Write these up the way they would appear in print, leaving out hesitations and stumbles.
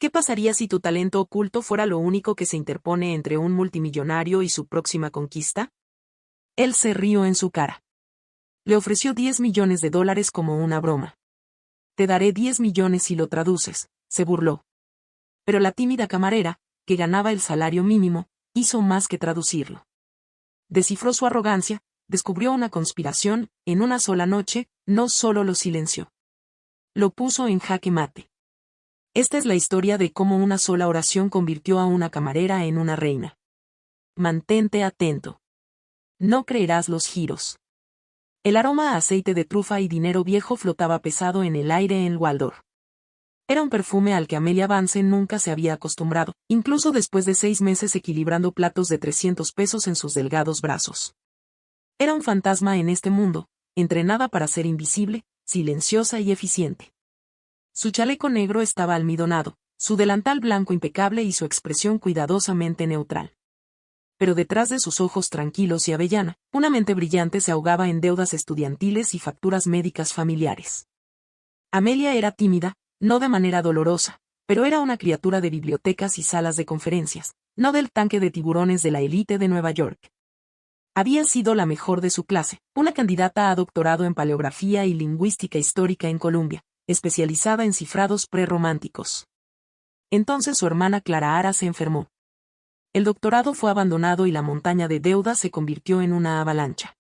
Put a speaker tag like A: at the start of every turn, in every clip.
A: ¿Qué pasaría si tu talento oculto fuera lo único que se interpone entre un multimillonario y su próxima conquista? Él se rió en su cara. Le ofreció $10 millones como una broma. Te daré 10 millones si lo traduces, se burló. Pero la tímida camarera, que ganaba el salario mínimo, hizo más que traducirlo. Descifró su arrogancia, descubrió una conspiración, en una sola noche, no solo lo silenció. Lo puso en jaque mate. Esta es la historia de cómo una sola oración convirtió a una camarera en una reina. Mantente atento. No creerás los giros. El aroma a aceite de trufa y dinero viejo flotaba pesado en el aire en Waldorf. Era un perfume al que Amelia Vance nunca se había acostumbrado, incluso después de 6 meses equilibrando platos de 300 pesos en sus delgados brazos. Era un fantasma en este mundo, entrenada para ser invisible, silenciosa y eficiente. Su chaleco negro estaba almidonado, su delantal blanco impecable y su expresión cuidadosamente neutral. Pero detrás de sus ojos tranquilos y avellana, una mente brillante se ahogaba en deudas estudiantiles y facturas médicas familiares. Amelia era tímida, no de manera dolorosa, pero era una criatura de bibliotecas y salas de conferencias, no del tanque de tiburones de la élite de Nueva York. Había sido la mejor de su clase, una candidata a doctorado en paleografía y lingüística histórica en Columbia, especializada en cifrados prerrománticos. Entonces su hermana Clara Ara se enfermó. El doctorado fue abandonado y la montaña de deudas se convirtió en una avalancha.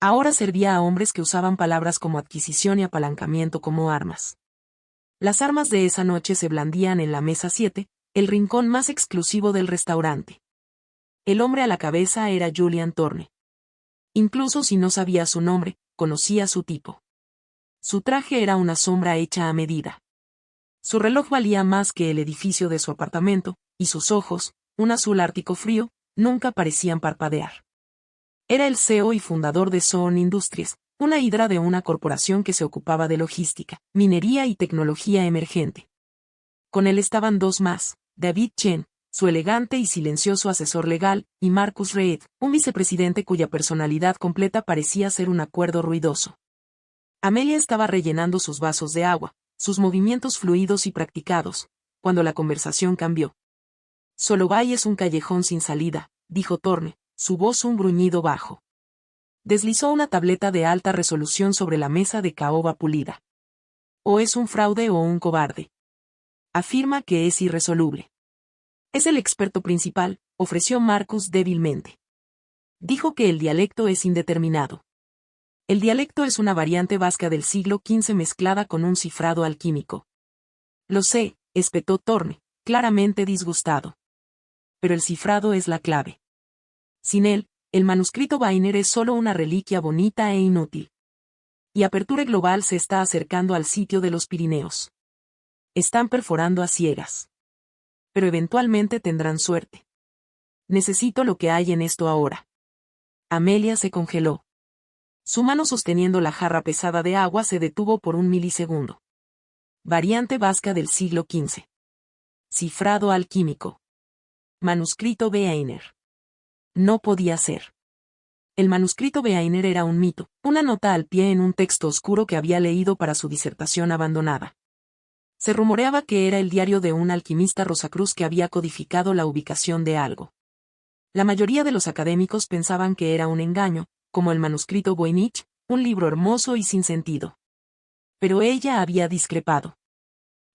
A: Ahora servía a hombres que usaban palabras como adquisición y apalancamiento como armas. Las armas de esa noche se blandían en la mesa 7, el rincón más exclusivo del restaurante. El hombre a la cabeza era Julian Thorne. Incluso si no sabía su nombre, conocía su tipo. Su traje era una sombra hecha a medida. Su reloj valía más que el edificio de su apartamento, y sus ojos, un azul ártico frío, nunca parecían parpadear. Era el CEO y fundador de Soon Industries, una hidra de una corporación que se ocupaba de logística, minería y tecnología emergente. Con él estaban dos más, David Chen, su elegante y silencioso asesor legal, y Marcus Reed, un vicepresidente cuya personalidad completa parecía ser un acuerdo ruidoso. Amelia estaba rellenando sus vasos de agua, sus movimientos fluidos y practicados, cuando la conversación cambió. Solobay es un callejón sin salida, dijo Thorne, su voz un gruñido bajo. Deslizó una tableta de alta resolución sobre la mesa de caoba pulida. O es un fraude o un cobarde. Afirma que es irresoluble. Es el experto principal, ofreció Marcus débilmente. Dijo que el dialecto es indeterminado. El dialecto es una variante vasca del siglo XV mezclada con un cifrado alquímico. Lo sé, espetó Thorne, claramente disgustado. Pero el cifrado es la clave. Sin él, el manuscrito Weiner es solo una reliquia bonita e inútil. Y Aperture Global se está acercando al sitio de los Pirineos. Están perforando a ciegas. Pero eventualmente tendrán suerte. Necesito lo que hay en esto ahora. Amelia se congeló. Su mano sosteniendo la jarra pesada de agua se detuvo por un milisegundo. Variante vasca del siglo XV. Cifrado alquímico. Manuscrito Weiner. No podía ser. El manuscrito Weiner era un mito, una nota al pie en un texto oscuro que había leído para su disertación abandonada. Se rumoreaba que era el diario de un alquimista Rosacruz que había codificado la ubicación de algo. La mayoría de los académicos pensaban que era un engaño, como el manuscrito Voynich, un libro hermoso y sin sentido. Pero ella había discrepado.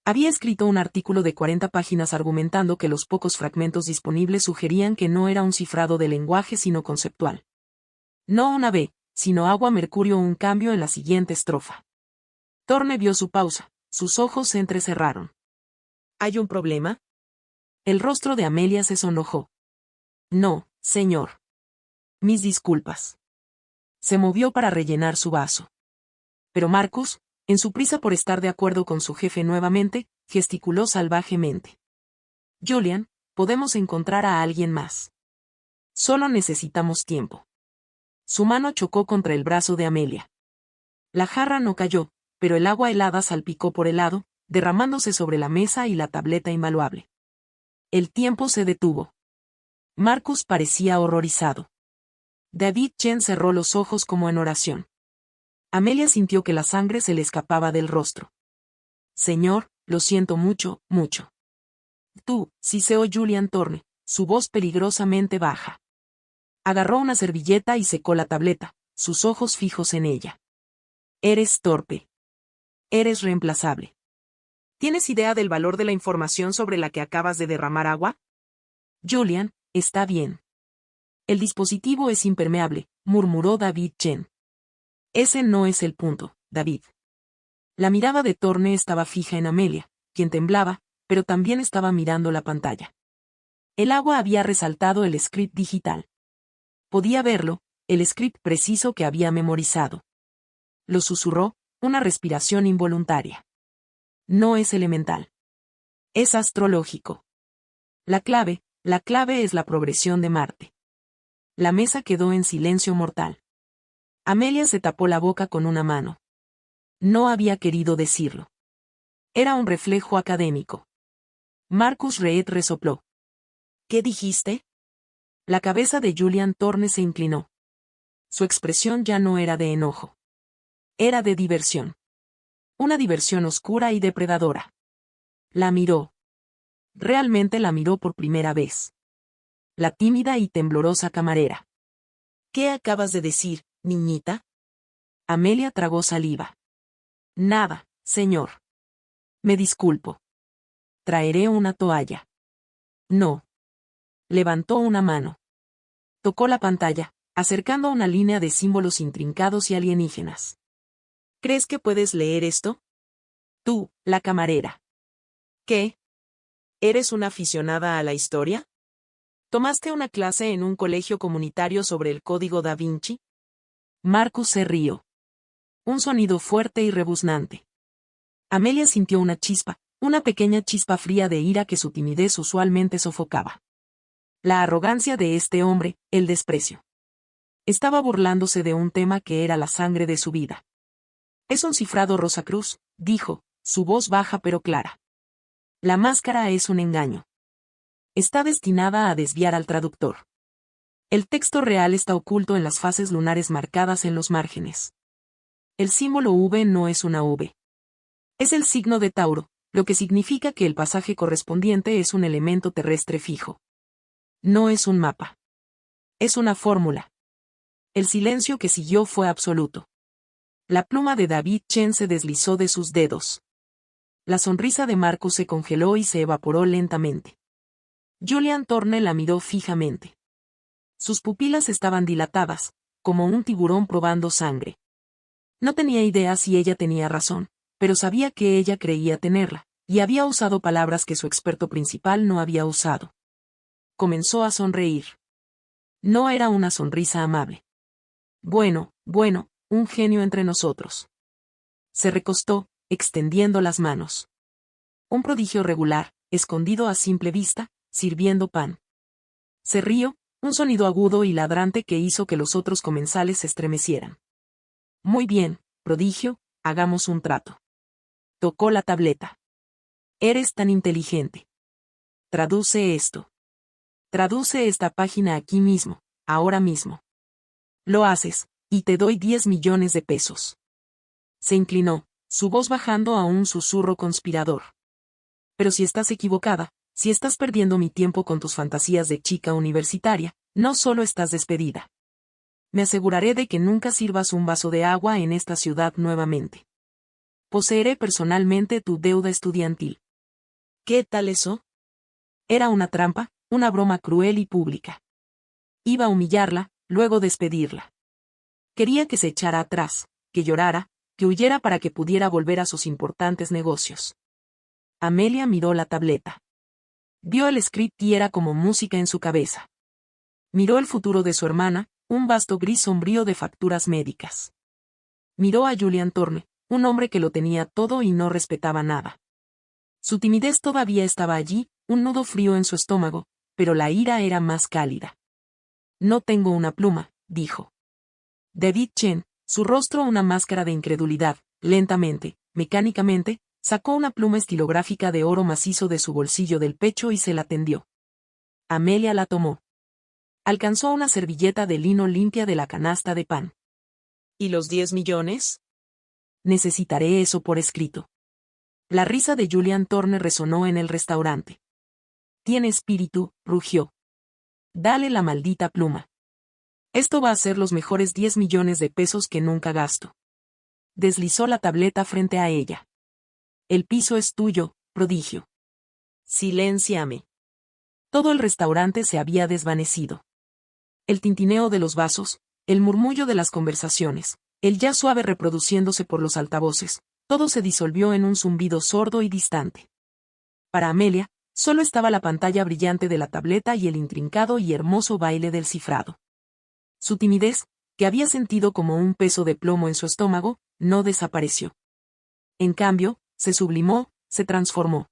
A: Había escrito un artículo de 40 páginas argumentando que los pocos fragmentos disponibles sugerían que no era un cifrado de lenguaje sino conceptual. No una B, sino agua-mercurio un cambio en la siguiente estrofa. Thorne vio su pausa, sus ojos se entrecerraron. ¿Hay un problema? El rostro de Amelia se sonrojó. No, señor. Mis disculpas. Se movió para rellenar su vaso. Pero Marcus, en su prisa por estar de acuerdo con su jefe nuevamente, gesticuló salvajemente. Julian, podemos encontrar a alguien más. Solo necesitamos tiempo. Su mano chocó contra el brazo de Amelia. La jarra no cayó, pero el agua helada salpicó por el lado, derramándose sobre la mesa y la tableta invaluable. El tiempo se detuvo. Marcus parecía horrorizado. David Chen cerró los ojos como en oración. Amelia sintió que la sangre se le escapaba del rostro. Señor, lo siento mucho, mucho. Tú, siseó Julian Thorne, su voz peligrosamente baja. Agarró una servilleta y secó la tableta, sus ojos fijos en ella. Eres torpe. Eres reemplazable. ¿Tienes idea del valor de la información sobre la que acabas de derramar agua? Julian, está bien. El dispositivo es impermeable, murmuró David Chen. Ese no es el punto, David. La mirada de Thorne estaba fija en Amelia, quien temblaba, pero también estaba mirando la pantalla. El agua había resaltado el script digital. Podía verlo, el script preciso que había memorizado. Lo susurró, una respiración involuntaria. No es elemental. Es astrológico. La clave es la progresión de Marte. La mesa quedó en silencio mortal. Amelia se tapó la boca con una mano. No había querido decirlo. Era un reflejo académico. Marcus Reed resopló. ¿Qué dijiste? La cabeza de Julian Thorne se inclinó. Su expresión ya no era de enojo. Era de diversión. Una diversión oscura y depredadora. La miró. Realmente la miró por primera vez. La tímida y temblorosa camarera. ¿Qué acabas de decir, niñita? Amelia tragó saliva. Nada, señor. Me disculpo. Traeré una toalla. No. Levantó una mano. Tocó la pantalla, acercando una línea de símbolos intrincados y alienígenas. ¿Crees que puedes leer esto? Tú, la camarera. ¿Qué? ¿Eres una aficionada a la historia? ¿Tomaste una clase en un colegio comunitario sobre el código Da Vinci? Marcus se rió. Un sonido fuerte y rebuznante. Amelia sintió una chispa, una pequeña chispa fría de ira que su timidez usualmente sofocaba. La arrogancia de este hombre, el desprecio. Estaba burlándose de un tema que era la sangre de su vida. Es un cifrado Rosacruz, dijo, su voz baja pero clara. La máscara es un engaño. Está destinada a desviar al traductor. El texto real está oculto en las fases lunares marcadas en los márgenes. El símbolo V no es una V. Es el signo de Tauro, lo que significa que el pasaje correspondiente es un elemento terrestre fijo. No es un mapa. Es una fórmula. El silencio que siguió fue absoluto. La pluma de David Chen se deslizó de sus dedos. La sonrisa de Marcus se congeló y se evaporó lentamente. Julian Thorne la miró fijamente. Sus pupilas estaban dilatadas, como un tiburón probando sangre. No tenía idea si ella tenía razón, pero sabía que ella creía tenerla, y había usado palabras que su experto principal no había usado. Comenzó a sonreír. No era una sonrisa amable. Bueno, un genio entre nosotros. Se recostó, extendiendo las manos. Un prodigio regular, escondido a simple vista, sirviendo pan. Se rió, un sonido agudo y ladrante que hizo que los otros comensales se estremecieran. Muy bien, prodigio, hagamos un trato. Tocó la tableta. Eres tan inteligente. Traduce esto. Traduce esta página aquí mismo, ahora mismo. Lo haces, y te doy 10 millones de pesos. Se inclinó, su voz bajando a un susurro conspirador. Pero si estás equivocada, si estás perdiendo mi tiempo con tus fantasías de chica universitaria, no solo estás despedida. Me aseguraré de que nunca sirvas un vaso de agua en esta ciudad nuevamente. Poseeré personalmente tu deuda estudiantil. ¿Qué tal eso? Era una trampa, una broma cruel y pública. Iba a humillarla, luego despedirla. Quería que se echara atrás, que llorara, que huyera para que pudiera volver a sus importantes negocios. Amelia miró la tableta. Vio el script y era como música en su cabeza. Miró el futuro de su hermana, un vasto gris sombrío de facturas médicas. Miró a Julian Thorne, un hombre que lo tenía todo y no respetaba nada. Su timidez todavía estaba allí, un nudo frío en su estómago, pero la ira era más cálida. No tengo una pluma, dijo. David Chen, su rostro una máscara de incredulidad, lentamente, mecánicamente, sacó una pluma estilográfica de oro macizo de su bolsillo del pecho y se la tendió. Amelia la tomó. Alcanzó una servilleta de lino limpia de la canasta de pan. ¿Y los 10 millones? Necesitaré eso por escrito. La risa de Julian Thorne resonó en el restaurante. Tiene espíritu, rugió. Dale la maldita pluma. Esto va a ser los mejores 10 millones de pesos que nunca gasto. Deslizó la tableta frente a ella. El piso es tuyo, prodigio. Silénciame. Todo el restaurante se había desvanecido. El tintineo de los vasos, el murmullo de las conversaciones, el jazz suave reproduciéndose por los altavoces, todo se disolvió en un zumbido sordo y distante. Para Amelia, solo estaba la pantalla brillante de la tableta y el intrincado y hermoso baile del cifrado. Su timidez, que había sentido como un peso de plomo en su estómago, no desapareció. En cambio, se sublimó, se transformó.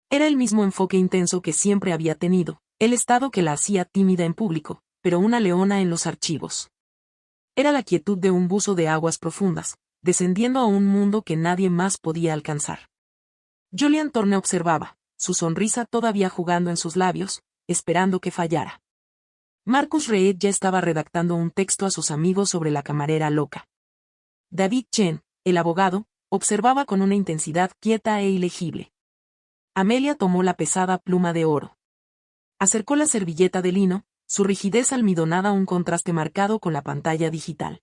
A: Era el mismo enfoque intenso que siempre había tenido, el estado que la hacía tímida en público, pero una leona en los archivos. Era la quietud de un buzo de aguas profundas, descendiendo a un mundo que nadie más podía alcanzar. Julian Thorne observaba, su sonrisa todavía jugando en sus labios, esperando que fallara. Marcus Reed ya estaba redactando un texto a sus amigos sobre la camarera loca. David Chen, el abogado, observaba con una intensidad quieta e ilegible. Amelia tomó la pesada pluma de oro. Acercó la servilleta de lino, su rigidez almidonada un contraste marcado con la pantalla digital.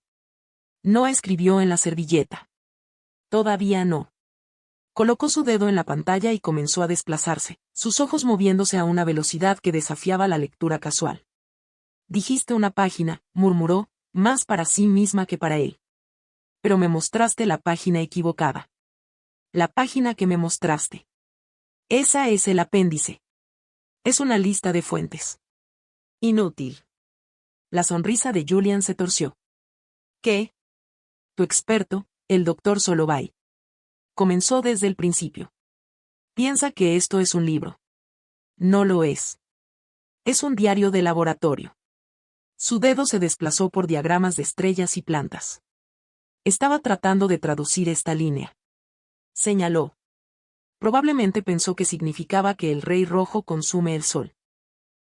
A: No escribió en la servilleta. Todavía no. Colocó su dedo en la pantalla y comenzó a desplazarse, sus ojos moviéndose a una velocidad que desafiaba la lectura casual. Dijiste una página, murmuró, más para sí misma que para él. Pero me mostraste la página equivocada. La página que me mostraste. Esa es el apéndice. Es una lista de fuentes. Inútil. La sonrisa de Julian se torció. ¿Qué? Tu experto, el Dr. Solovay. Comenzó desde el principio. Piensa que esto es un libro. No lo es. Es un diario de laboratorio. Su dedo se desplazó por diagramas de estrellas y plantas. Estaba tratando de traducir esta línea. Señaló. Probablemente pensó que significaba que el rey rojo consume el sol.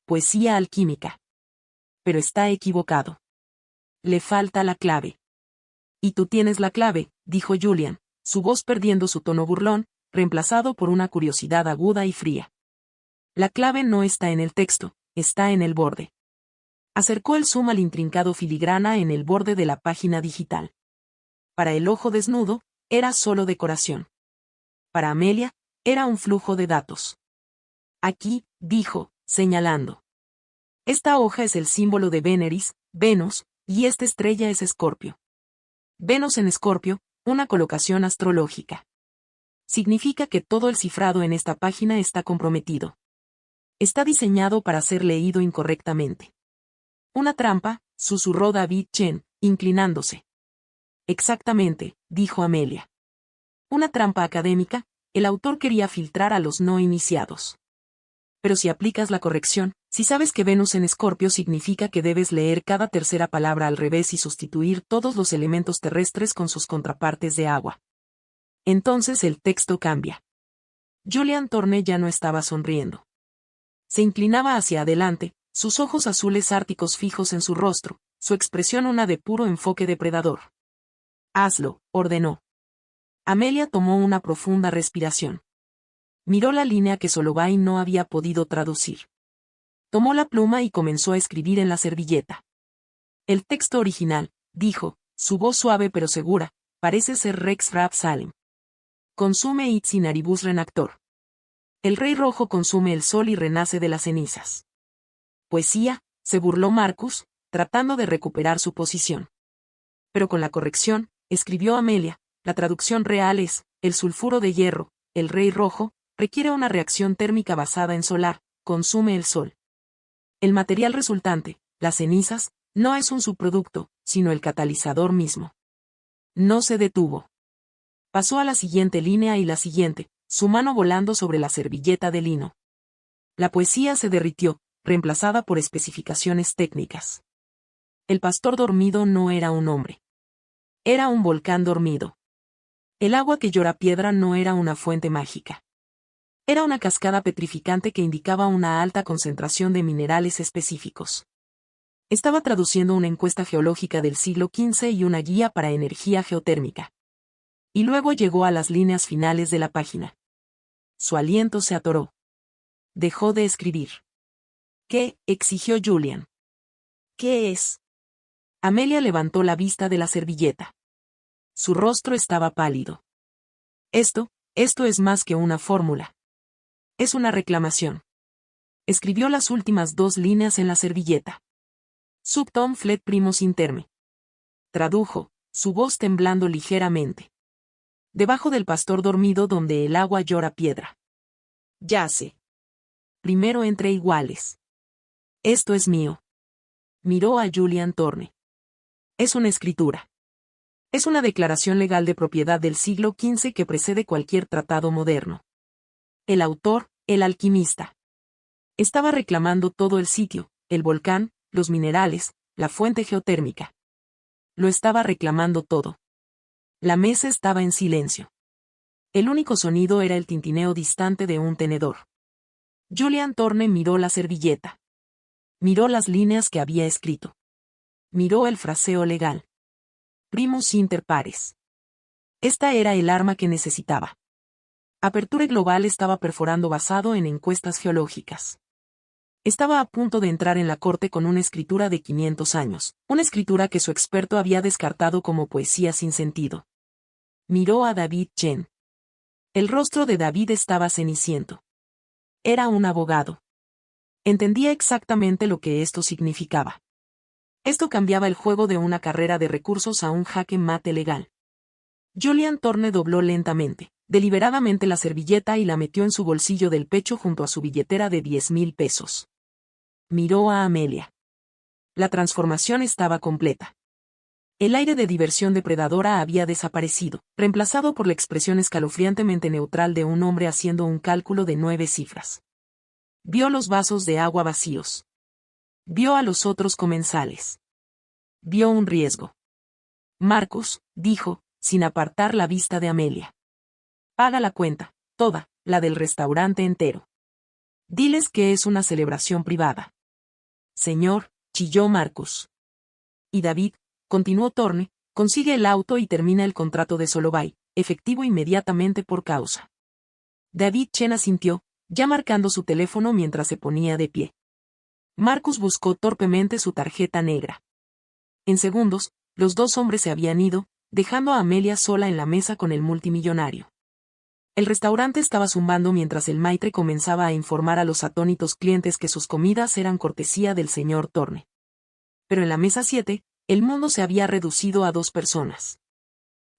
A: Poesía alquímica. Pero está equivocado. Le falta la clave. Y tú tienes la clave, dijo Julian, su voz perdiendo su tono burlón, reemplazado por una curiosidad aguda y fría. La clave no está en el texto, está en el borde. Acercó el zoom al intrincado filigrana en el borde de la página digital. Para el ojo desnudo, era solo decoración. Para Amelia, era un flujo de datos. Aquí, dijo, señalando. Esta hoja es el símbolo de Veneris, Venus, y esta estrella es Escorpio. Venus en Escorpio, una colocación astrológica. Significa que todo el cifrado en esta página está comprometido. Está diseñado para ser leído incorrectamente. Una trampa, susurró David Chen, inclinándose. Exactamente, dijo Amelia. Una trampa académica, el autor quería filtrar a los no iniciados. Pero si aplicas la corrección, si sabes que Venus en Escorpio significa que debes leer cada tercera palabra al revés y sustituir todos los elementos terrestres con sus contrapartes de agua. Entonces el texto cambia. Julian Thorne ya no estaba sonriendo. Se inclinaba hacia adelante, sus ojos azules árticos fijos en su rostro, su expresión una de puro enfoque depredador. Hazlo, ordenó. Amelia tomó una profunda respiración. Miró la línea que Solovay no había podido traducir. Tomó la pluma y comenzó a escribir en la servilleta. El texto original, dijo, su voz suave pero segura, parece ser Rex Rab Salem. Consume Itzinaribus renactor. El rey rojo consume el sol y renace de las cenizas. Poesía, se burló Marcus, tratando de recuperar su posición. Pero con la corrección, escribió Amelia, la traducción real es, el sulfuro de hierro, el rey rojo, requiere una reacción térmica basada en solar, consume el sol. El material resultante, las cenizas, no es un subproducto, sino el catalizador mismo. No se detuvo. Pasó a la siguiente línea y la siguiente, su mano volando sobre la servilleta de lino. La poesía se derritió, reemplazada por especificaciones técnicas. El pastor dormido no era un hombre. Era un volcán dormido. El agua que llora piedra no era una fuente mágica. Era una cascada petrificante que indicaba una alta concentración de minerales específicos. Estaba traduciendo una encuesta geológica del siglo XV y una guía para energía geotérmica. Y luego llegó a las líneas finales de la página. Su aliento se atoró. Dejó de escribir. ¿Qué? Exigió Julian. ¿Qué es? Amelia levantó la vista de la servilleta. Su rostro estaba pálido. Esto es más que una fórmula. Es una reclamación. Escribió las últimas 2 líneas en la servilleta. Subtom flet primus interme. Tradujo, su voz temblando ligeramente. Debajo del pastor dormido donde el agua llora piedra. Yace. Primero entre iguales. Esto es mío. Miró a Julian Thorne. Es una escritura. Es una declaración legal de propiedad del siglo XV que precede cualquier tratado moderno. El autor, el alquimista. Estaba reclamando todo el sitio, el volcán, los minerales, la fuente geotérmica. Lo estaba reclamando todo. La mesa estaba en silencio. El único sonido era el tintineo distante de un tenedor. Julian Thorne miró la servilleta. Miró las líneas que había escrito. Miró el fraseo legal. Primus inter pares. Esta era el arma que necesitaba. Aperture Global estaba perforando basado en encuestas geológicas. Estaba a punto de entrar en la corte con una escritura de 500 años, una escritura que su experto había descartado como poesía sin sentido. Miró a David Chen. El rostro de David estaba ceniciento. Era un abogado. Entendía exactamente lo que esto significaba. Esto cambiaba el juego de una carrera de recursos a un jaque mate legal. Julian Thorne dobló lentamente, deliberadamente la servilleta y la metió en su bolsillo del pecho junto a su billetera de 10,000 pesos. Miró a Amelia. La transformación estaba completa. El aire de diversión depredadora había desaparecido, reemplazado por la expresión escalofriantemente neutral de un hombre haciendo un cálculo de 9 cifras. Vio los vasos de agua vacíos. Vio a los otros comensales. Vio un riesgo. Marcus, dijo, sin apartar la vista de Amelia. Paga la cuenta, toda, la del restaurante entero. Diles que es una celebración privada. Señor, chilló Marcus. Y David, continuó Thorne, consigue el auto y termina el contrato de Solovay, efectivo inmediatamente por causa. David Chen asintió, ya marcando su teléfono mientras se ponía de pie. Marcus buscó torpemente su tarjeta negra. En segundos, los 2 hombres se habían ido, dejando a Amelia sola en la mesa con el multimillonario. El restaurante estaba zumbando mientras el maitre comenzaba a informar a los atónitos clientes que sus comidas eran cortesía del señor Thorne. Pero en la mesa 7, el mundo se había reducido a 2 personas.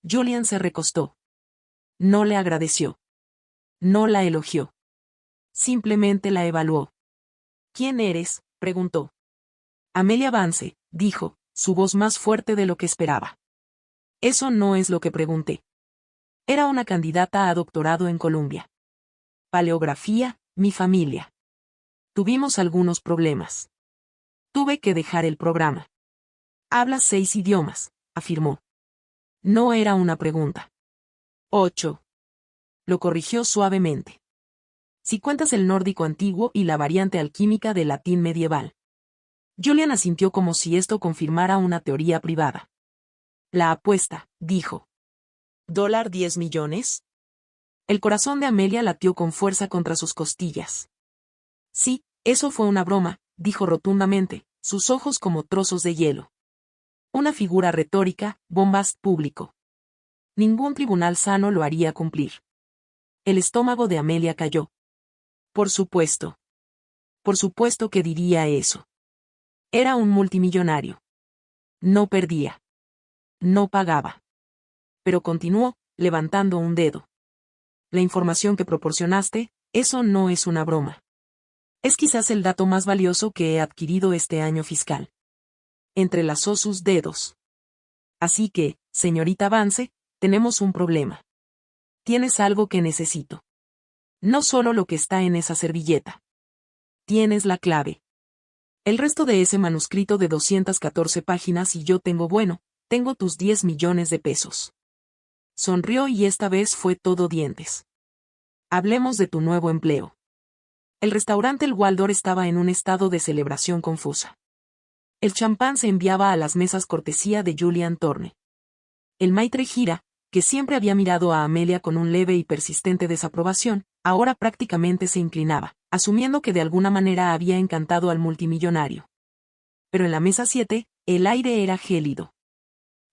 A: Julian se recostó. No le agradeció. No la elogió. Simplemente la evaluó. ¿Quién eres?, preguntó. Amelia Vance, dijo, su voz más fuerte de lo que esperaba. Eso no es lo que pregunté. Era una candidata a doctorado en Columbia. Paleografía, mi familia. Tuvimos algunos problemas. Tuve que dejar el programa. Hablas 6 idiomas, afirmó. No era una pregunta. 8. Lo corrigió suavemente. Si cuentas el nórdico antiguo y la variante alquímica del latín medieval. Julian asintió como si esto confirmara una teoría privada. La apuesta, dijo. ¿$10 millones? El corazón de Amelia latió con fuerza contra sus costillas. Sí, eso fue una broma, dijo rotundamente, sus ojos como trozos de hielo. Una figura retórica, bombast público. Ningún tribunal sano lo haría cumplir. El estómago de Amelia cayó. Por supuesto. Por supuesto que diría eso. Era un multimillonario. No perdía. No pagaba. Pero continuó, levantando un dedo. La información que proporcionaste, eso no es una broma. Es quizás el dato más valioso que he adquirido este año fiscal. Entrelazó sus dedos. Así que, señorita Vance, tenemos un problema. Tienes algo que necesito. No solo lo que está en esa servilleta. Tienes la clave. El resto de ese manuscrito de 214 páginas y yo tengo tus 10 millones de pesos. Sonrió y esta vez fue todo dientes. Hablemos de tu nuevo empleo. El restaurante El Waldorf estaba en un estado de celebración confusa. El champán se enviaba a las mesas cortesía de Julian Thorne. El maitre Gira, que siempre había mirado a Amelia con un leve y persistente desaprobación, ahora prácticamente se inclinaba, asumiendo que de alguna manera había encantado al multimillonario. Pero en la mesa 7, el aire era gélido.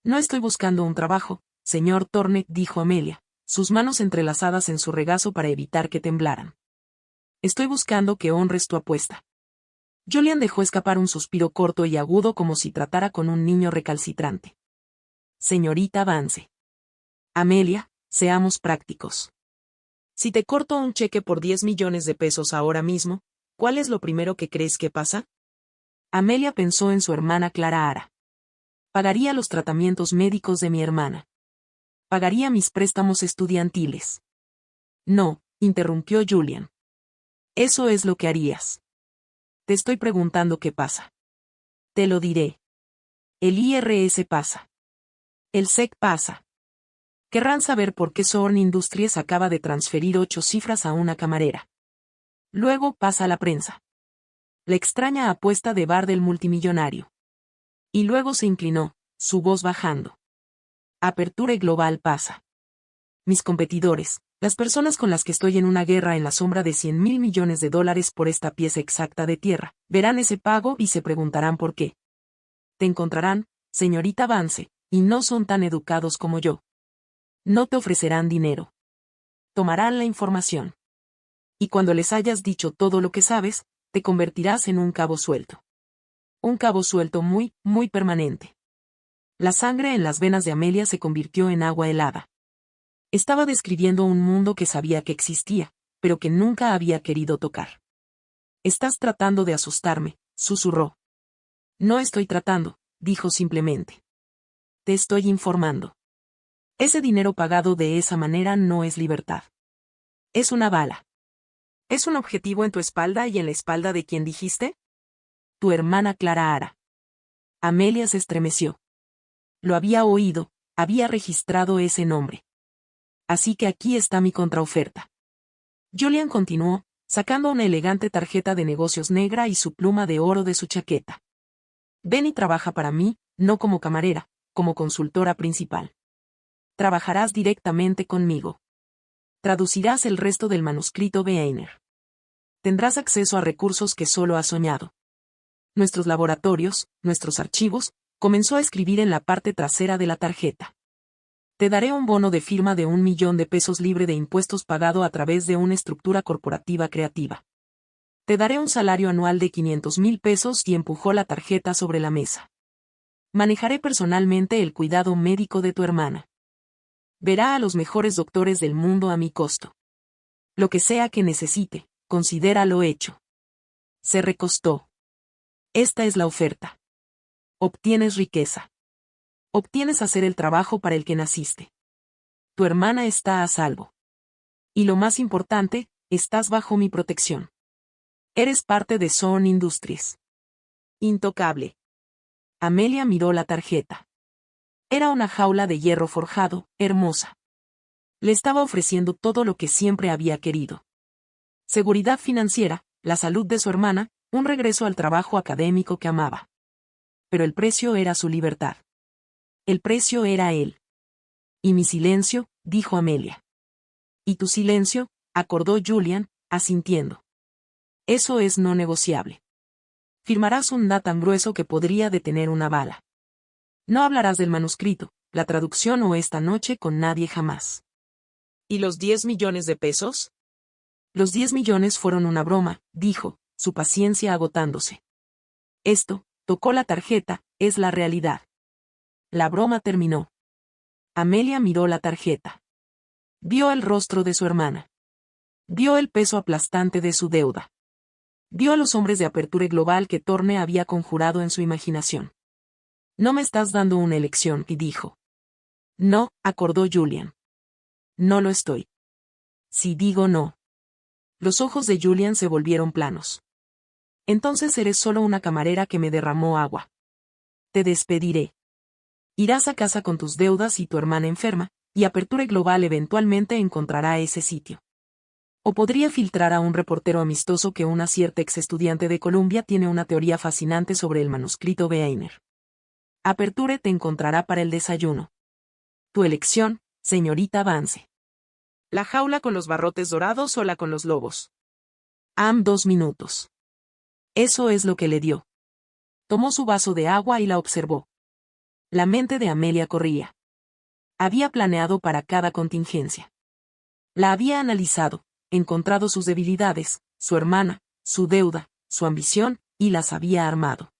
A: No estoy buscando un trabajo, señor Thorne, dijo Amelia, sus manos entrelazadas en su regazo para evitar que temblaran. Estoy buscando que honres tu apuesta. Julian dejó escapar un suspiro corto y agudo como si tratara con un niño recalcitrante. Señorita Vance. Amelia, seamos prácticos. Si te corto un cheque por 10 millones de pesos ahora mismo, ¿cuál es lo primero que crees que pasa? Amelia pensó en su hermana Clara Ara. Pagaría los tratamientos médicos de mi hermana. Pagaría mis préstamos estudiantiles. No, interrumpió Julian. Eso es lo que harías. Te estoy preguntando qué pasa. Te lo diré. El IRS pasa. El SEC pasa. Querrán saber por qué Soorn Industries acaba de transferir 8 cifras a una camarera. Luego pasa la prensa. La extraña apuesta de bar del multimillonario. Y luego se inclinó, su voz bajando. Aperture Global pasa. Mis competidores, las personas con las que estoy en una guerra en la sombra de $100.000 millones por esta pieza exacta de tierra, verán ese pago y se preguntarán por qué. Te encontrarán, señorita Vance, y no son tan educados como yo. No te ofrecerán dinero. Tomarán la información. Y cuando les hayas dicho todo lo que sabes, te convertirás en un cabo suelto. Un cabo suelto muy, muy permanente. La sangre en las venas de Amelia se convirtió en agua helada. Estaba describiendo un mundo que sabía que existía, pero que nunca había querido tocar. Estás tratando de asustarme, susurró. No estoy tratando, dijo simplemente. Te estoy informando. Ese dinero pagado de esa manera no es libertad. Es una bala. ¿Es un objetivo en tu espalda y en la espalda de quien dijiste? Tu hermana Clara Ara. Amelia se estremeció. Lo había oído, había registrado ese nombre. Así que aquí está mi contraoferta. Julian continuó, sacando una elegante tarjeta de negocios negra y su pluma de oro de su chaqueta. Ven y trabaja para mí, no como camarera, como consultora principal. Trabajarás directamente conmigo. Traducirás el resto del manuscrito Weiner. Tendrás acceso a recursos que solo has soñado. Nuestros laboratorios, nuestros archivos, comenzó a escribir en la parte trasera de la tarjeta. Te daré un bono de firma de $1 millón libre de impuestos pagado a través de una estructura corporativa creativa. Te daré un salario anual de $500.000 y empujó la tarjeta sobre la mesa. Manejaré personalmente el cuidado médico de tu hermana. Verá a los mejores doctores del mundo a mi costo. Lo que sea que necesite, considéralo hecho. Se recostó. Esta es la oferta. Obtienes riqueza. Obtienes hacer el trabajo para el que naciste. Tu hermana está a salvo. Y lo más importante, estás bajo mi protección. Eres parte de Soorn Industries. Intocable. Amelia miró la tarjeta. Era una jaula de hierro forjado, hermosa. Le estaba ofreciendo todo lo que siempre había querido. Seguridad financiera, la salud de su hermana, un regreso al trabajo académico que amaba. Pero el precio era su libertad. El precio era él. Y mi silencio, dijo Amelia. Y tu silencio, acordó Julian, asintiendo. Eso es no negociable. Firmarás un da tan grueso que podría detener una bala. No hablarás del manuscrito, la traducción o esta noche con nadie jamás. ¿Y los 10 millones de pesos? Los 10 millones fueron una broma, dijo, su paciencia agotándose. Esto, tocó la tarjeta, es la realidad. La broma terminó. Amelia miró la tarjeta. Vio el rostro de su hermana. Vio el peso aplastante de su deuda. Vio a los hombres de Aperture Global que Thorne había conjurado en su imaginación. No me estás dando una elección, y dijo. No, acordó Julian. No lo estoy. Si digo no. Los ojos de Julian se volvieron planos. Entonces eres solo una camarera que me derramó agua. Te despediré. Irás a casa con tus deudas y tu hermana enferma, y Aperture Global eventualmente encontrará ese sitio. O podría filtrar a un reportero amistoso que una cierta ex estudiante de Columbia tiene una teoría fascinante sobre el manuscrito Weiner. Aperture te encontrará para el desayuno. Tu elección, señorita Vance. ¿La jaula con los barrotes dorados o la con los lobos? 2 minutos. Eso es lo que le dio. Tomó su vaso de agua y la observó. La mente de Amelia corría. Había planeado para cada contingencia. La había analizado, encontrado sus debilidades, su hermana, su deuda, su ambición, y las había armado.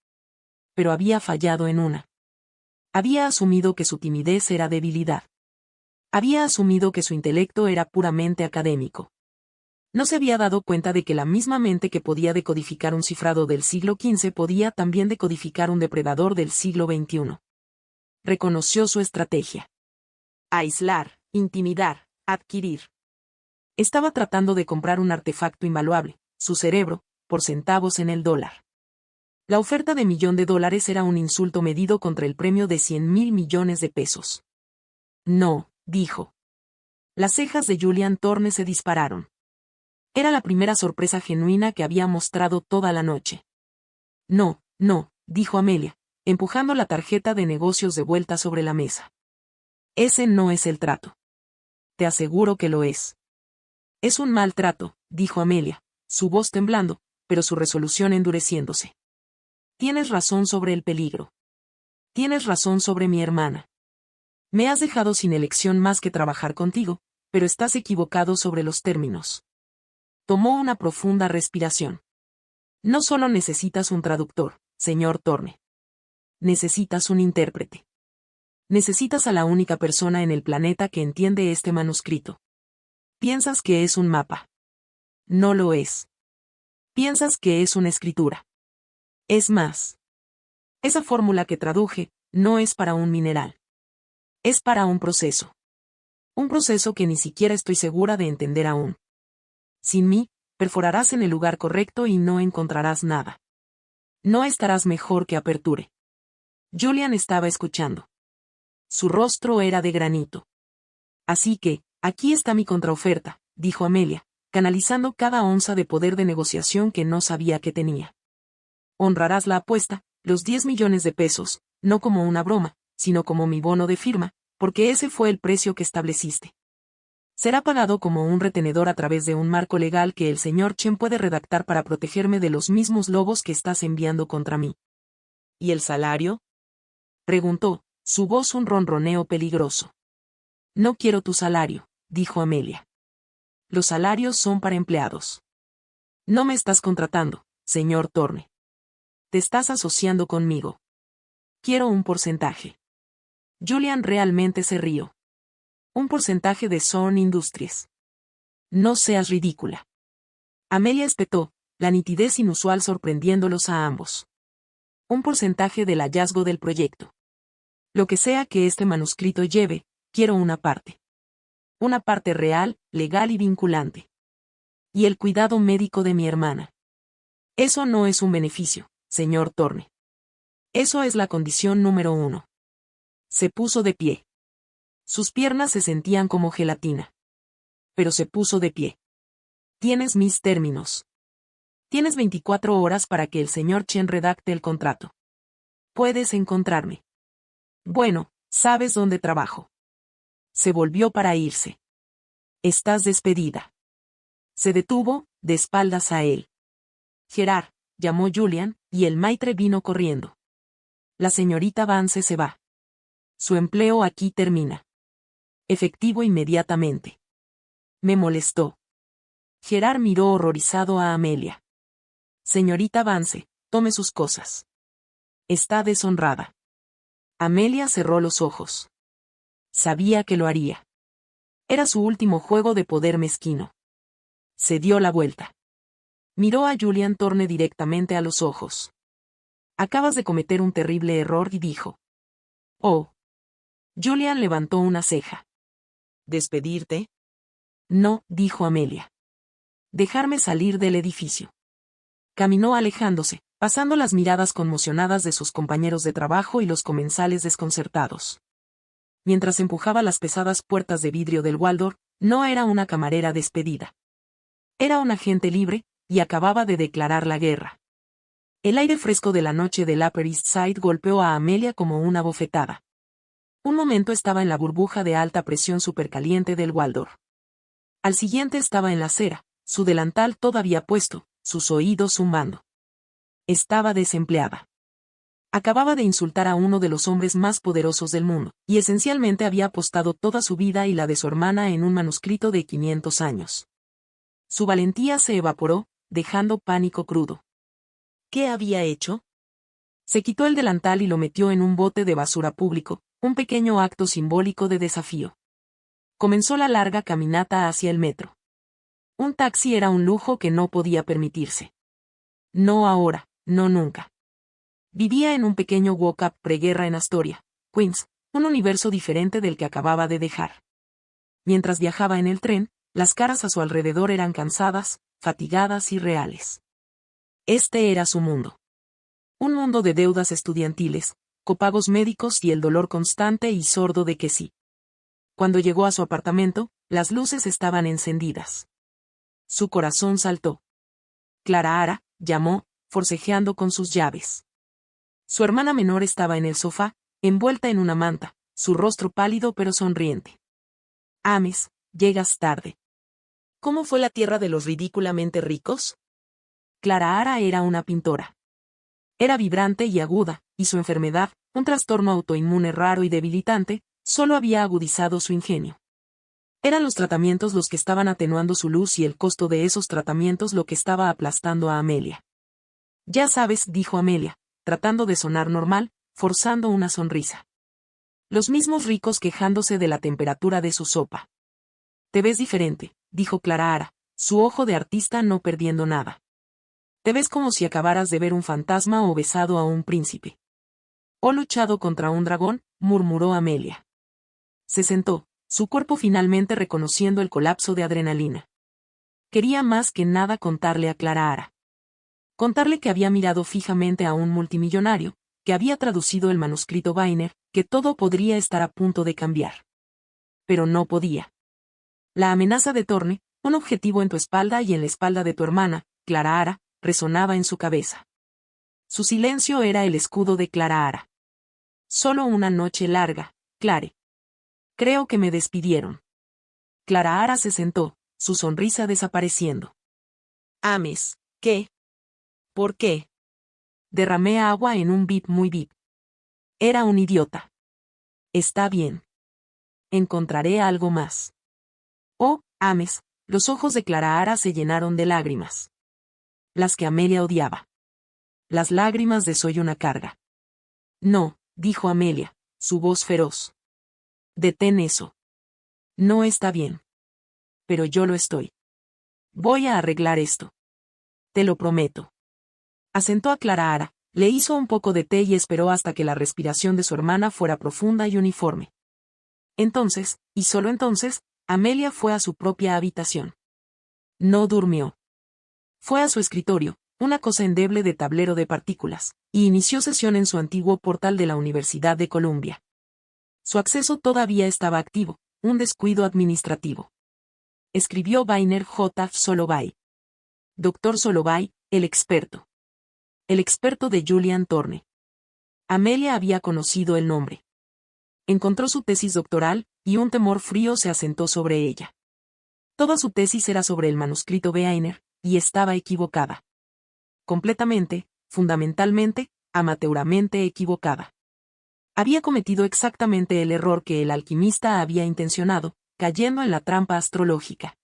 A: Pero había fallado en una. Había asumido que su timidez era debilidad. Había asumido que su intelecto era puramente académico. No se había dado cuenta de que la misma mente que podía decodificar un cifrado del siglo XV podía también decodificar un depredador del siglo XXI. Reconoció su estrategia. Aislar, intimidar, adquirir. Estaba tratando de comprar un artefacto invaluable, su cerebro, por centavos en el dólar. La oferta de $1.000.000 era un insulto medido contra el premio de 100.000 millones de pesos. No, dijo. Las cejas de Julian Thorne se dispararon. Era la primera sorpresa genuina que había mostrado toda la noche. No, no, dijo Amelia, empujando la tarjeta de negocios de vuelta sobre la mesa. Ese no es el trato. Te aseguro que lo es. Es un mal trato, dijo Amelia, su voz temblando, pero su resolución endureciéndose. Tienes razón sobre el peligro. Tienes razón sobre mi hermana. Me has dejado sin elección más que trabajar contigo, pero estás equivocado sobre los términos. Tomó una profunda respiración. No solo necesitas un traductor, señor Thorne. Necesitas un intérprete. Necesitas a la única persona en el planeta que entiende este manuscrito. Piensas que es un mapa. No lo es. Piensas que es una escritura. Es más. Esa fórmula que traduje, no es para un mineral. Es para un proceso. Un proceso que ni siquiera estoy segura de entender aún. Sin mí, perforarás en el lugar correcto y no encontrarás nada. No estarás mejor que Aperture. Julian estaba escuchando. Su rostro era de granito. Así que, aquí está mi contraoferta, dijo Amelia, canalizando cada onza de poder de negociación que no sabía que tenía. Honrarás la apuesta, los 10 millones de pesos, no como una broma, sino como mi bono de firma, porque ese fue el precio que estableciste. Será pagado como un retenedor a través de un marco legal que el señor Chen puede redactar para protegerme de los mismos lobos que estás enviando contra mí. ¿Y el salario?, preguntó, su voz un ronroneo peligroso. No quiero tu salario, dijo Amelia. Los salarios son para empleados. No me estás contratando, señor Thorne. Te estás asociando conmigo. Quiero un porcentaje. Julian realmente se rió. Un porcentaje de Zorn Industries. No seas ridícula. Amelia espetó, la nitidez inusual sorprendiéndolos a ambos. Un porcentaje del hallazgo del proyecto. Lo que sea que este manuscrito lleve, quiero una parte. Una parte real, legal y vinculante. Y el cuidado médico de mi hermana. Eso no es un beneficio, señor Thorne. Eso es la condición número 1. Se puso de pie. Sus piernas se sentían como gelatina. Pero se puso de pie. Tienes mis términos. Tienes 24 horas para que el señor Chen redacte el contrato. Puedes encontrarme. Bueno, sabes dónde trabajo. Se volvió para irse. Estás despedida. Se detuvo, de espaldas a él. Gerard, llamó Julian, y el maitre vino corriendo. La señorita Vance se va. Su empleo aquí termina. Efectivo inmediatamente. Me molestó. Gerard miró horrorizado a Amelia. Señorita Vance, tome sus cosas. Está deshonrada. Amelia cerró los ojos. Sabía que lo haría. Era su último juego de poder mezquino. Se dio la vuelta. Miró a Julian Thorne directamente a los ojos. Acabas de cometer un terrible error y dijo. Oh. Julian levantó una ceja. ¿Despedirte? No, dijo Amelia. Dejarme salir del edificio. Caminó alejándose, pasando las miradas conmocionadas de sus compañeros de trabajo y los comensales desconcertados. Mientras empujaba las pesadas puertas de vidrio del Waldorf, no era una camarera despedida. Era un agente libre, y acababa de declarar la guerra. El aire fresco de la noche del Upper East Side golpeó a Amelia como una bofetada. Un momento estaba en la burbuja de alta presión supercaliente del Waldorf. Al siguiente estaba en la acera, su delantal todavía puesto, sus oídos zumbando. Estaba desempleada. Acababa de insultar a uno de los hombres más poderosos del mundo, y esencialmente había apostado toda su vida y la de su hermana en un manuscrito de 500 años. Su valentía se evaporó, dejando pánico crudo. ¿Qué había hecho? Se quitó el delantal y lo metió en un bote de basura público, un pequeño acto simbólico de desafío. Comenzó la larga caminata hacia el metro. Un taxi era un lujo que no podía permitirse. No ahora, no nunca. Vivía en un pequeño walk-up preguerra en Astoria, Queens, un universo diferente del que acababa de dejar. Mientras viajaba en el tren, las caras a su alrededor eran cansadas, fatigadas y reales. Este era su mundo. Un mundo de deudas estudiantiles, copagos médicos y el dolor constante y sordo de que sí. Cuando llegó a su apartamento, las luces estaban encendidas. Su corazón saltó. Clara Ara, llamó, forcejeando con sus llaves. Su hermana menor estaba en el sofá, envuelta en una manta, su rostro pálido pero sonriente. Ames, llegas tarde. ¿Cómo fue la tierra de los ridículamente ricos? Clara Ara era una pintora. Era vibrante y aguda, y su enfermedad, un trastorno autoinmune raro y debilitante, solo había agudizado su ingenio. Eran los tratamientos los que estaban atenuando su luz y el costo de esos tratamientos lo que estaba aplastando a Amelia. Ya sabes, dijo Amelia, tratando de sonar normal, forzando una sonrisa. Los mismos ricos quejándose de la temperatura de su sopa. Te ves diferente, dijo Clara Ara, su ojo de artista no perdiendo nada. Te ves como si acabaras de ver un fantasma o besado a un príncipe. O luchado contra un dragón, murmuró Amelia. Se sentó, su cuerpo finalmente reconociendo el colapso de adrenalina. Quería más que nada contarle a Clara Ara. Contarle que había mirado fijamente a un multimillonario, que había traducido el manuscrito Weiner, que todo podría estar a punto de cambiar. Pero no podía. La amenaza de Thorne, un objetivo en tu espalda y en la espalda de tu hermana, Clara Ara, resonaba en su cabeza. Su silencio era el escudo de Clara Ara. Solo una noche larga, Clare. Creo que me despidieron. Clara Ara se sentó, su sonrisa desapareciendo. Ames, ¿qué? ¿Por qué? Derramé agua en un bip muy bip. Era un idiota. Está bien. Encontraré algo más. Oh, Ames, los ojos de Clara Ara se llenaron de lágrimas. Las que Amelia odiaba. Las lágrimas de soy una carga. No, dijo Amelia, su voz feroz. Detén eso. No está bien. Pero yo lo estoy. Voy a arreglar esto. Te lo prometo. Asentó a Clara Ara, le hizo un poco de té y esperó hasta que la respiración de su hermana fuera profunda y uniforme. Entonces, y solo entonces, Amelia fue a su propia habitación. No durmió. Fue a su escritorio, una cosa endeble de tablero de partículas, y inició sesión en su antiguo portal de la Universidad de Columbia. Su acceso todavía estaba activo, un descuido administrativo. Escribió Weiner J. Solovay. Dr. Solovay, el experto. El experto de Julian Thorne. Amelia había conocido el nombre. Encontró su tesis doctoral, y un temor frío se asentó sobre ella. Toda su tesis era sobre el manuscrito Weiner, y estaba equivocada. Completamente, fundamentalmente, amateuramente equivocada. Había cometido exactamente el error que el alquimista había intencionado, cayendo en la trampa astrológica.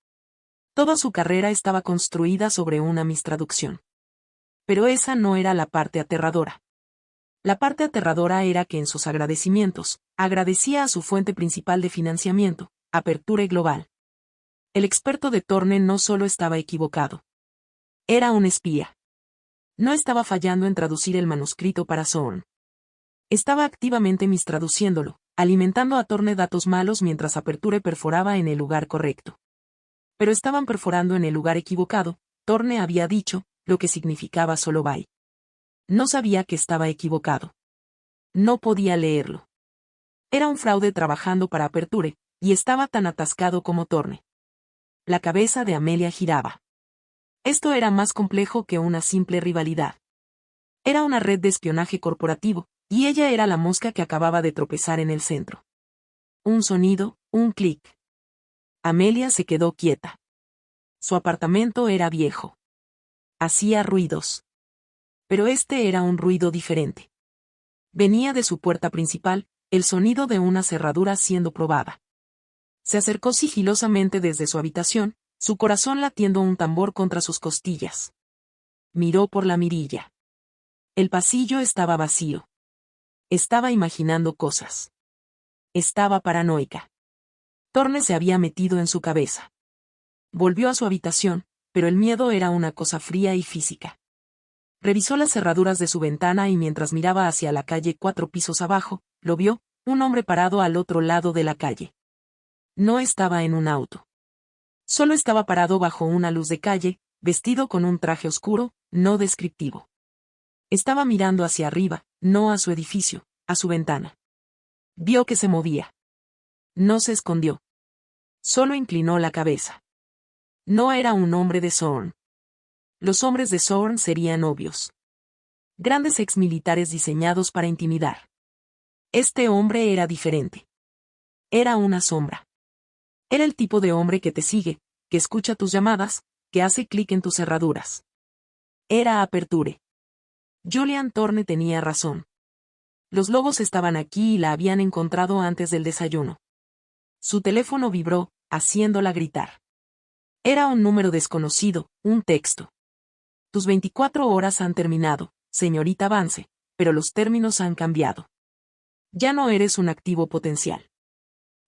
A: Toda su carrera estaba construida sobre una mistraducción. Pero esa no era la parte aterradora. La parte aterradora era que en sus agradecimientos, agradecía a su fuente principal de financiamiento, Aperture Global. El experto de Thorne no solo estaba equivocado. Era un espía. No estaba fallando en traducir el manuscrito para Zorn. Estaba activamente mistraduciéndolo, alimentando a Thorne datos malos mientras Aperture perforaba en el lugar correcto. Pero estaban perforando en el lugar equivocado, Thorne había dicho, lo que significaba Solovay. No sabía que estaba equivocado. No podía leerlo. Era un fraude trabajando para Aperture, y estaba tan atascado como Thorne. La cabeza de Amelia giraba. Esto era más complejo que una simple rivalidad. Era una red de espionaje corporativo, y ella era la mosca que acababa de tropezar en el centro. Un sonido, un clic. Amelia se quedó quieta. Su apartamento era viejo. Hacía ruidos. Pero este era un ruido diferente. Venía de su puerta principal, el sonido de una cerradura siendo probada. Se acercó sigilosamente desde su habitación, su corazón latiendo un tambor contra sus costillas. Miró por la mirilla. El pasillo estaba vacío. Estaba imaginando cosas. Estaba paranoica. Thorne se había metido en su cabeza. Volvió a su habitación, pero el miedo era una cosa fría y física. Revisó las cerraduras de su ventana y mientras miraba hacia la calle 4 pisos abajo, lo vio, un hombre parado al otro lado de la calle. No estaba en un auto. Solo estaba parado bajo una luz de calle, vestido con un traje oscuro, no descriptivo. Estaba mirando hacia arriba, no a su edificio, a su ventana. Vio que se movía. No se escondió. Solo inclinó la cabeza. No era un hombre de Zorn. Los hombres de Zorn serían obvios. Grandes exmilitares diseñados para intimidar. Este hombre era diferente. Era una sombra. Era el tipo de hombre que te sigue, que escucha tus llamadas, que hace clic en tus cerraduras. Era Aperture. Julian Thorne tenía razón. Los lobos estaban aquí y la habían encontrado antes del desayuno. Su teléfono vibró, haciéndola gritar. Era un número desconocido, un texto. Tus 24 horas han terminado, señorita Vance, pero los términos han cambiado. Ya no eres un activo potencial.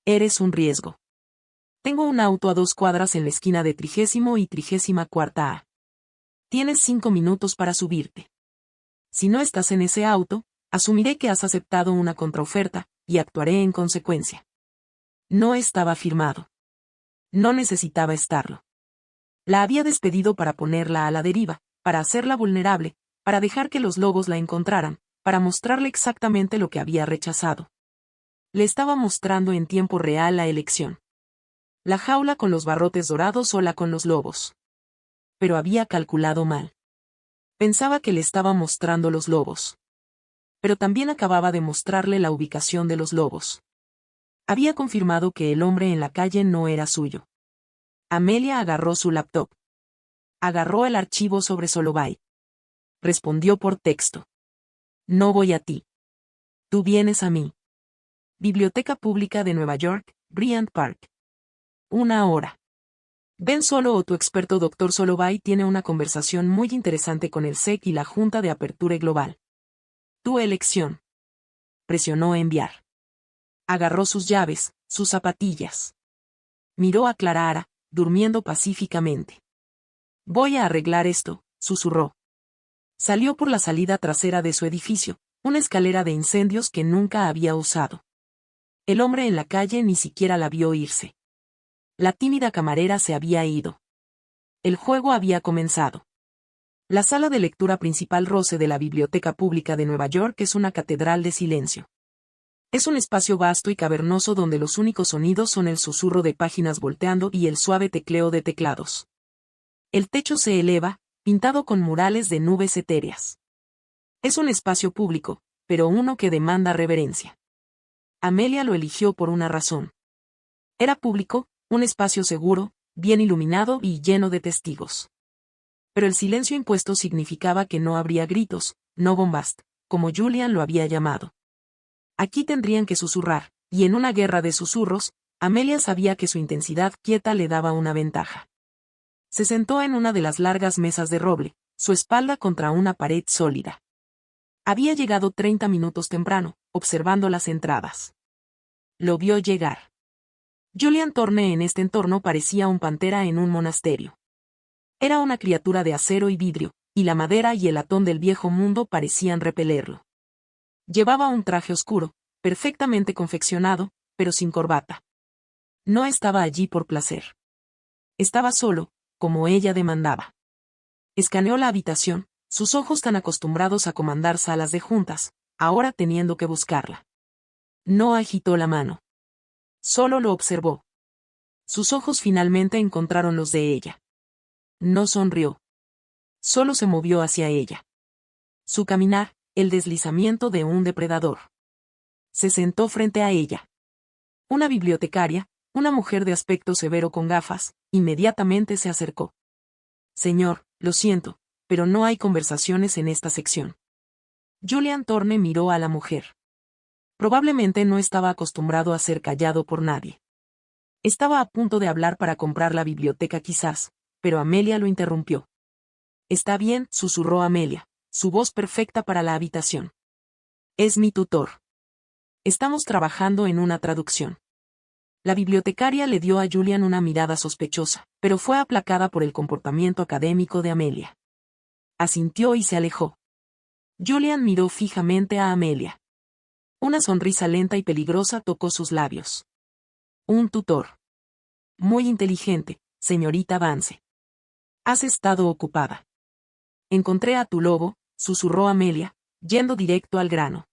A: Eres un riesgo. Tengo un auto a 2 cuadras en la esquina de 30º y 34ª A. Tienes 5 minutos para subirte. Si no estás en ese auto, asumiré que has aceptado una contraoferta, y actuaré en consecuencia. No estaba firmado. No necesitaba estarlo. La había despedido para ponerla a la deriva, para hacerla vulnerable, para dejar que los lobos la encontraran, para mostrarle exactamente lo que había rechazado. Le estaba mostrando en tiempo real la elección. La jaula con los barrotes dorados o la con los lobos. Pero había calculado mal. Pensaba que le estaba mostrando los lobos. Pero también acababa de mostrarle la ubicación de los lobos. Había confirmado que el hombre en la calle no era suyo. Amelia agarró su laptop. Agarró el archivo sobre Solovay. Respondió por texto. No voy a ti. Tú vienes a mí. Biblioteca Pública de Nueva York, Bryant Park. 1 hora. Ben Solo o tu experto Dr. Solovay tiene una conversación muy interesante con el SEC y la Junta de Aperture Global. Tu elección. Presionó enviar. Agarró sus llaves, sus zapatillas. Miró a Clara, durmiendo pacíficamente. Voy a arreglar esto, susurró. Salió por la salida trasera de su edificio, una escalera de incendios que nunca había usado. El hombre en la calle ni siquiera la vio irse. La tímida camarera se había ido. El juego había comenzado. La sala de lectura principal Rose de la Biblioteca Pública de Nueva York es una catedral de silencio. Es un espacio vasto y cavernoso donde los únicos sonidos son el susurro de páginas volteando y el suave tecleo de teclados. El techo se eleva, pintado con murales de nubes etéreas. Es un espacio público, pero uno que demanda reverencia. Amelia lo eligió por una razón. Era público, un espacio seguro, bien iluminado y lleno de testigos. Pero el silencio impuesto significaba que no habría gritos, no bombast, como Julian lo había llamado. Aquí tendrían que susurrar, y en una guerra de susurros, Amelia sabía que su intensidad quieta le daba una ventaja. Se sentó en una de las largas mesas de roble, su espalda contra una pared sólida. Había llegado 30 minutos temprano, observando las entradas. Lo vio llegar. Julian Thorne en este entorno parecía un pantera en un monasterio. Era una criatura de acero y vidrio, y la madera y el latón del viejo mundo parecían repelerlo. Llevaba un traje oscuro, perfectamente confeccionado, pero sin corbata. No estaba allí por placer. Estaba solo, como ella demandaba. Escaneó la habitación, sus ojos tan acostumbrados a comandar salas de juntas, ahora teniendo que buscarla. No agitó la mano. Solo lo observó. Sus ojos finalmente encontraron los de ella. No sonrió. Solo se movió hacia ella. Su caminar, el deslizamiento de un depredador. Se sentó frente a ella. Una bibliotecaria, Una mujer de aspecto severo con gafas, inmediatamente se acercó. Señor, lo siento, pero no hay conversaciones en esta sección. Julian Thorne miró a la mujer. Probablemente no estaba acostumbrado a ser callado por nadie. Estaba a punto de hablar para comprar la biblioteca quizás, pero Amelia lo interrumpió. Está bien, susurró Amelia, su voz perfecta para la habitación. Es mi tutor. Estamos trabajando en una traducción. La bibliotecaria le dio a Julian una mirada sospechosa, pero fue aplacada por el comportamiento académico de Amelia. Asintió y se alejó. Julian miró fijamente a Amelia. Una sonrisa lenta y peligrosa tocó sus labios. Un tutor. Muy inteligente, señorita Vance. Has estado ocupada. Encontré a tu lobo, susurró Amelia, yendo directo al grano.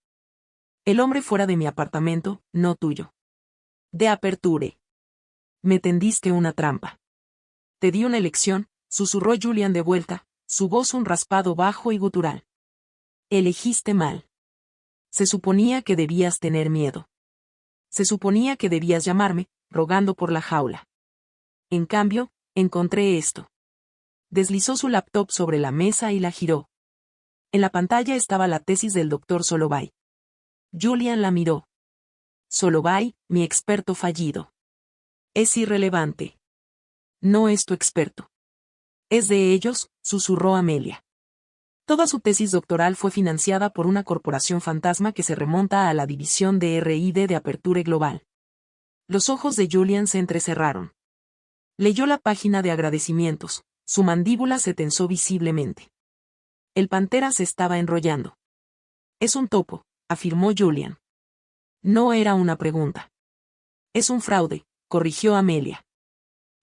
A: El hombre fuera de mi apartamento, no tuyo. De aperture. Me tendiste una trampa. Te di una elección, susurró Julian de vuelta, su voz un raspado bajo y gutural. Elegiste mal. Se suponía que debías tener miedo. Se suponía que debías llamarme, rogando por la jaula. En cambio, encontré esto. Deslizó su laptop sobre la mesa y la giró. En la pantalla estaba la tesis del Dr. Solovay. Julian la miró. Solovay, mi experto fallido. Es irrelevante. No es tu experto. Es de ellos, susurró Amelia. Toda su tesis doctoral fue financiada por una corporación fantasma que se remonta a la división de R&D de Aperture Global. Los ojos de Julian se entrecerraron. Leyó la página de agradecimientos, su mandíbula se tensó visiblemente. El pantera se estaba enrollando. Es un topo, afirmó Julian. No era una pregunta. Es un fraude, corrigió Amelia.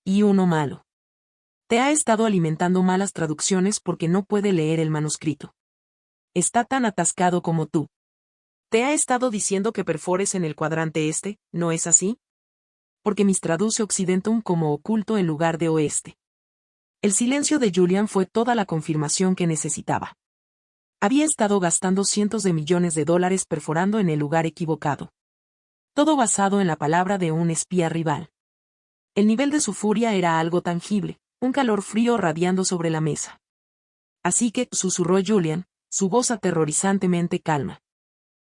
A: Y uno malo. Te ha estado alimentando malas traducciones porque no puede leer el manuscrito. Está tan atascado como tú. Te ha estado diciendo que perfores en el cuadrante este, ¿no es así? Porque mis traduce occidentum como oculto en lugar de oeste. El silencio de Julian fue toda la confirmación que necesitaba. Había estado gastando cientos de millones de dólares perforando en el lugar equivocado. Todo basado en la palabra de un espía rival. El nivel de su furia era algo tangible, un calor frío radiando sobre la mesa. Así que, susurró Julian, su voz aterrorizantemente calma.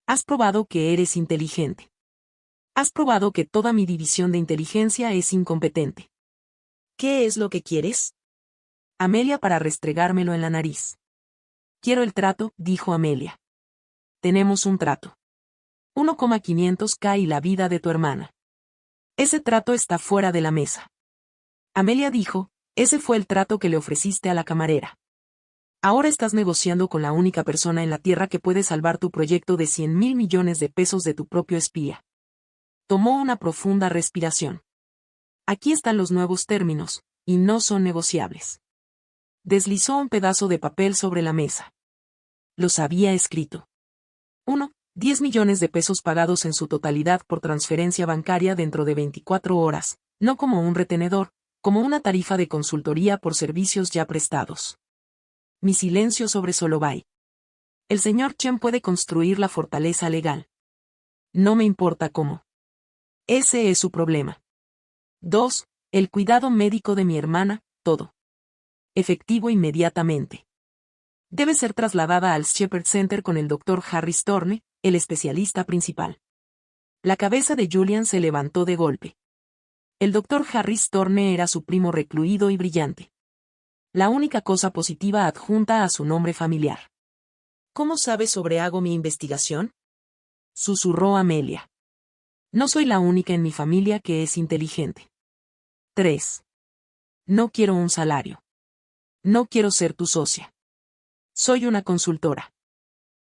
A: Has probado que eres inteligente. Has probado que toda mi división de inteligencia es incompetente. ¿Qué es lo que quieres? Amelia para restregármelo en la nariz. Quiero el trato, dijo Amelia. Tenemos un trato. 1,500K y la vida de tu hermana. Ese trato está fuera de la mesa. Amelia dijo, ese fue el trato que le ofreciste a la camarera. Ahora estás negociando con la única persona en la Tierra que puede salvar tu proyecto de 100.000 millones de pesos de tu propio espía. Tomó una profunda respiración. Aquí están los nuevos términos, y no son negociables. Deslizó un pedazo de papel sobre la mesa. Los había escrito. 1. 10 millones de pesos pagados en su totalidad por transferencia bancaria dentro de 24 horas, no como un retenedor, como una tarifa de consultoría por servicios ya prestados. Mi silencio sobre Solovay. El señor Chen puede construir la fortaleza legal. No me importa cómo. Ese es su problema. 2. El cuidado médico de mi hermana, todo. Efectivo inmediatamente. Debe ser trasladada al Shepherd Center con el Dr. Harris Thorne, el especialista principal. La cabeza de Julian se levantó de golpe. El Dr. Harris Thorne era su primo recluido y brillante. La única cosa positiva adjunta a su nombre familiar. ¿Cómo sabes sobre hago mi investigación? Susurró Amelia. No soy la única en mi familia que es inteligente. 3. No quiero un salario. No quiero ser tu socia. Soy una consultora.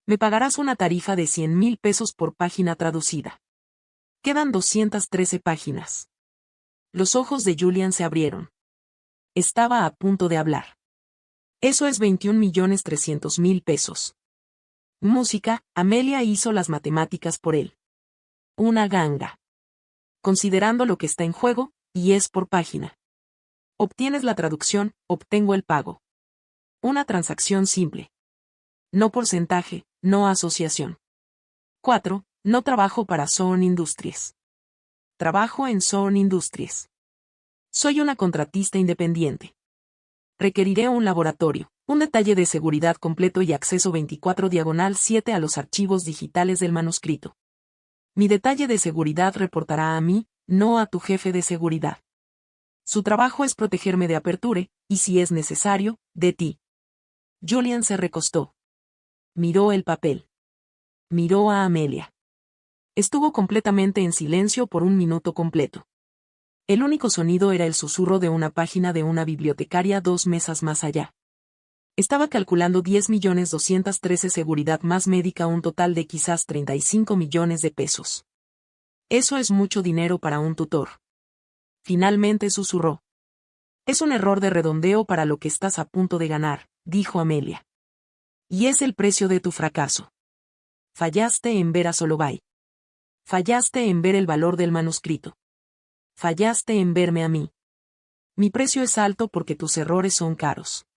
A: Me pagarás una tarifa de 100.000 pesos por página traducida. Quedan 213 páginas. Los ojos de Julian se abrieron. Estaba a punto de hablar. Eso es 21.300.000 pesos. Música, Amelia hizo las matemáticas por él. Una ganga. Considerando lo que está en juego, y es por página. Obtienes la traducción, obtengo el pago. Una transacción simple. No porcentaje, no asociación. 4. No trabajo para Sohn Industries. Trabajo en Sourn Industries. Soy una contratista independiente. Requeriré un laboratorio, un detalle de seguridad completo y acceso 24/7 a los archivos digitales del manuscrito. Mi detalle de seguridad reportará a mí, no a tu jefe de seguridad. Su trabajo es protegerme de Aperture, y si es necesario, de ti. Julian se recostó. Miró el papel. Miró a Amelia. Estuvo completamente en silencio por un minuto completo. El único sonido era el susurro de una página de una bibliotecaria 2 mesas más allá. Estaba calculando 10.213.000 seguridad más médica, un total de quizás 35 millones de pesos. Eso es mucho dinero para un tutor. Finalmente susurró. Es un error de redondeo para lo que estás a punto de ganar, dijo Amelia. Y es el precio de tu fracaso. Fallaste en ver a Solovay. Fallaste en ver el valor del manuscrito. Fallaste en verme a mí. Mi precio es alto porque tus errores son caros.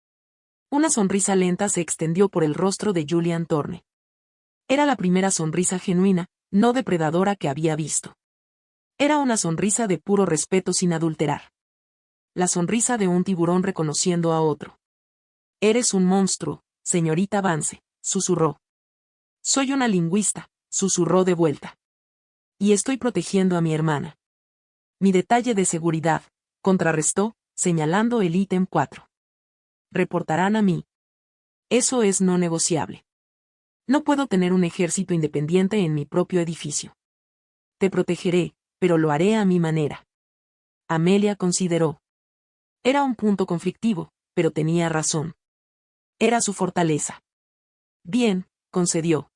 A: Una sonrisa lenta se extendió por el rostro de Julian Thorne. Era la primera sonrisa genuina, no depredadora que había visto. Era una sonrisa de puro respeto sin adulterar. La sonrisa de un tiburón reconociendo a otro. Eres un monstruo, señorita Vance, susurró. Soy una lingüista, susurró de vuelta. Y estoy protegiendo a mi hermana. Mi detalle de seguridad, contrarrestó, señalando el ítem 4. Reportarán a mí. Eso es no negociable. No puedo tener un ejército independiente en mi propio edificio. Te protegeré, pero lo haré a mi manera. Amelia consideró. Era un punto conflictivo, pero tenía razón. Era su fortaleza. Bien, concedió.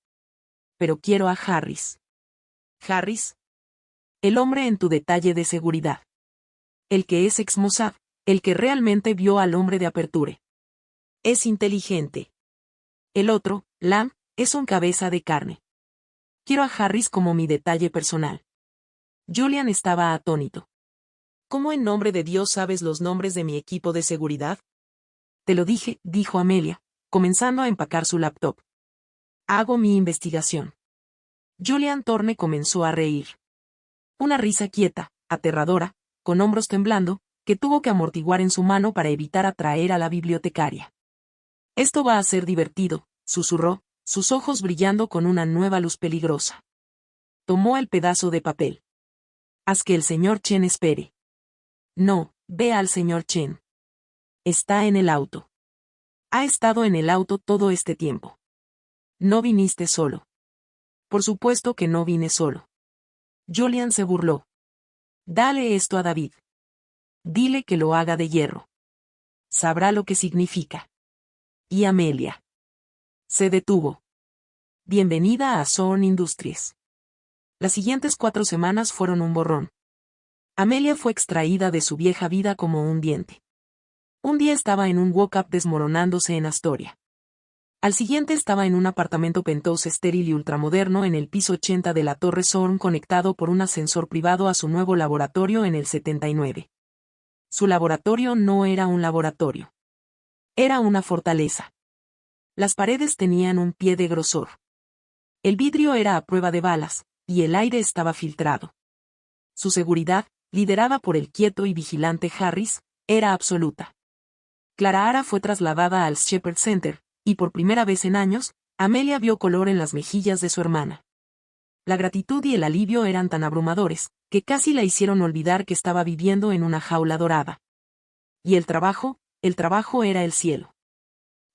A: Pero quiero a Harris. Harris. El hombre en tu detalle de seguridad. El que es ex Mossad, el que realmente vio al hombre de Aperture. Es inteligente. El otro, Lamb, es un cabeza de carne. Quiero a Harris como mi detalle personal. Julian estaba atónito. ¿Cómo en nombre de Dios sabes los nombres de mi equipo de seguridad? Te lo dije, dijo Amelia, comenzando a empacar su laptop. Hago mi investigación. Julian Thorne comenzó a reír. Una risa quieta, aterradora, con hombros temblando, que tuvo que amortiguar en su mano para evitar atraer a la bibliotecaria. Esto va a ser divertido, susurró, sus ojos brillando con una nueva luz peligrosa. Tomó el pedazo de papel. Haz que el señor Chen espere. No, ve al señor Chen. Está en el auto. Ha estado en el auto todo este tiempo. No viniste solo. Por supuesto que no vine solo. Julian se burló. Dale esto a David. Dile que lo haga de hierro. Sabrá lo que significa. Y Amelia. Se detuvo. Bienvenida a Sourn Industries. Las siguientes 4 semanas fueron un borrón. Amelia fue extraída de su vieja vida como un diente. Un día estaba en un walk-up desmoronándose en Astoria. Al siguiente estaba en un apartamento penthouse estéril y ultramoderno en el piso 80 de la Torre Sourn conectado por un ascensor privado a su nuevo laboratorio en el 79. Su laboratorio no era un laboratorio. Era una fortaleza. Las paredes tenían un pie de grosor. El vidrio era a prueba de balas, y el aire estaba filtrado. Su seguridad, liderada por el quieto y vigilante Harris, era absoluta. Clara Ara fue trasladada al Shepherd Center, y por primera vez en años, Amelia vio color en las mejillas de su hermana. La gratitud y el alivio eran tan abrumadores, que casi la hicieron olvidar que estaba viviendo en una jaula dorada. Y el trabajo era el cielo.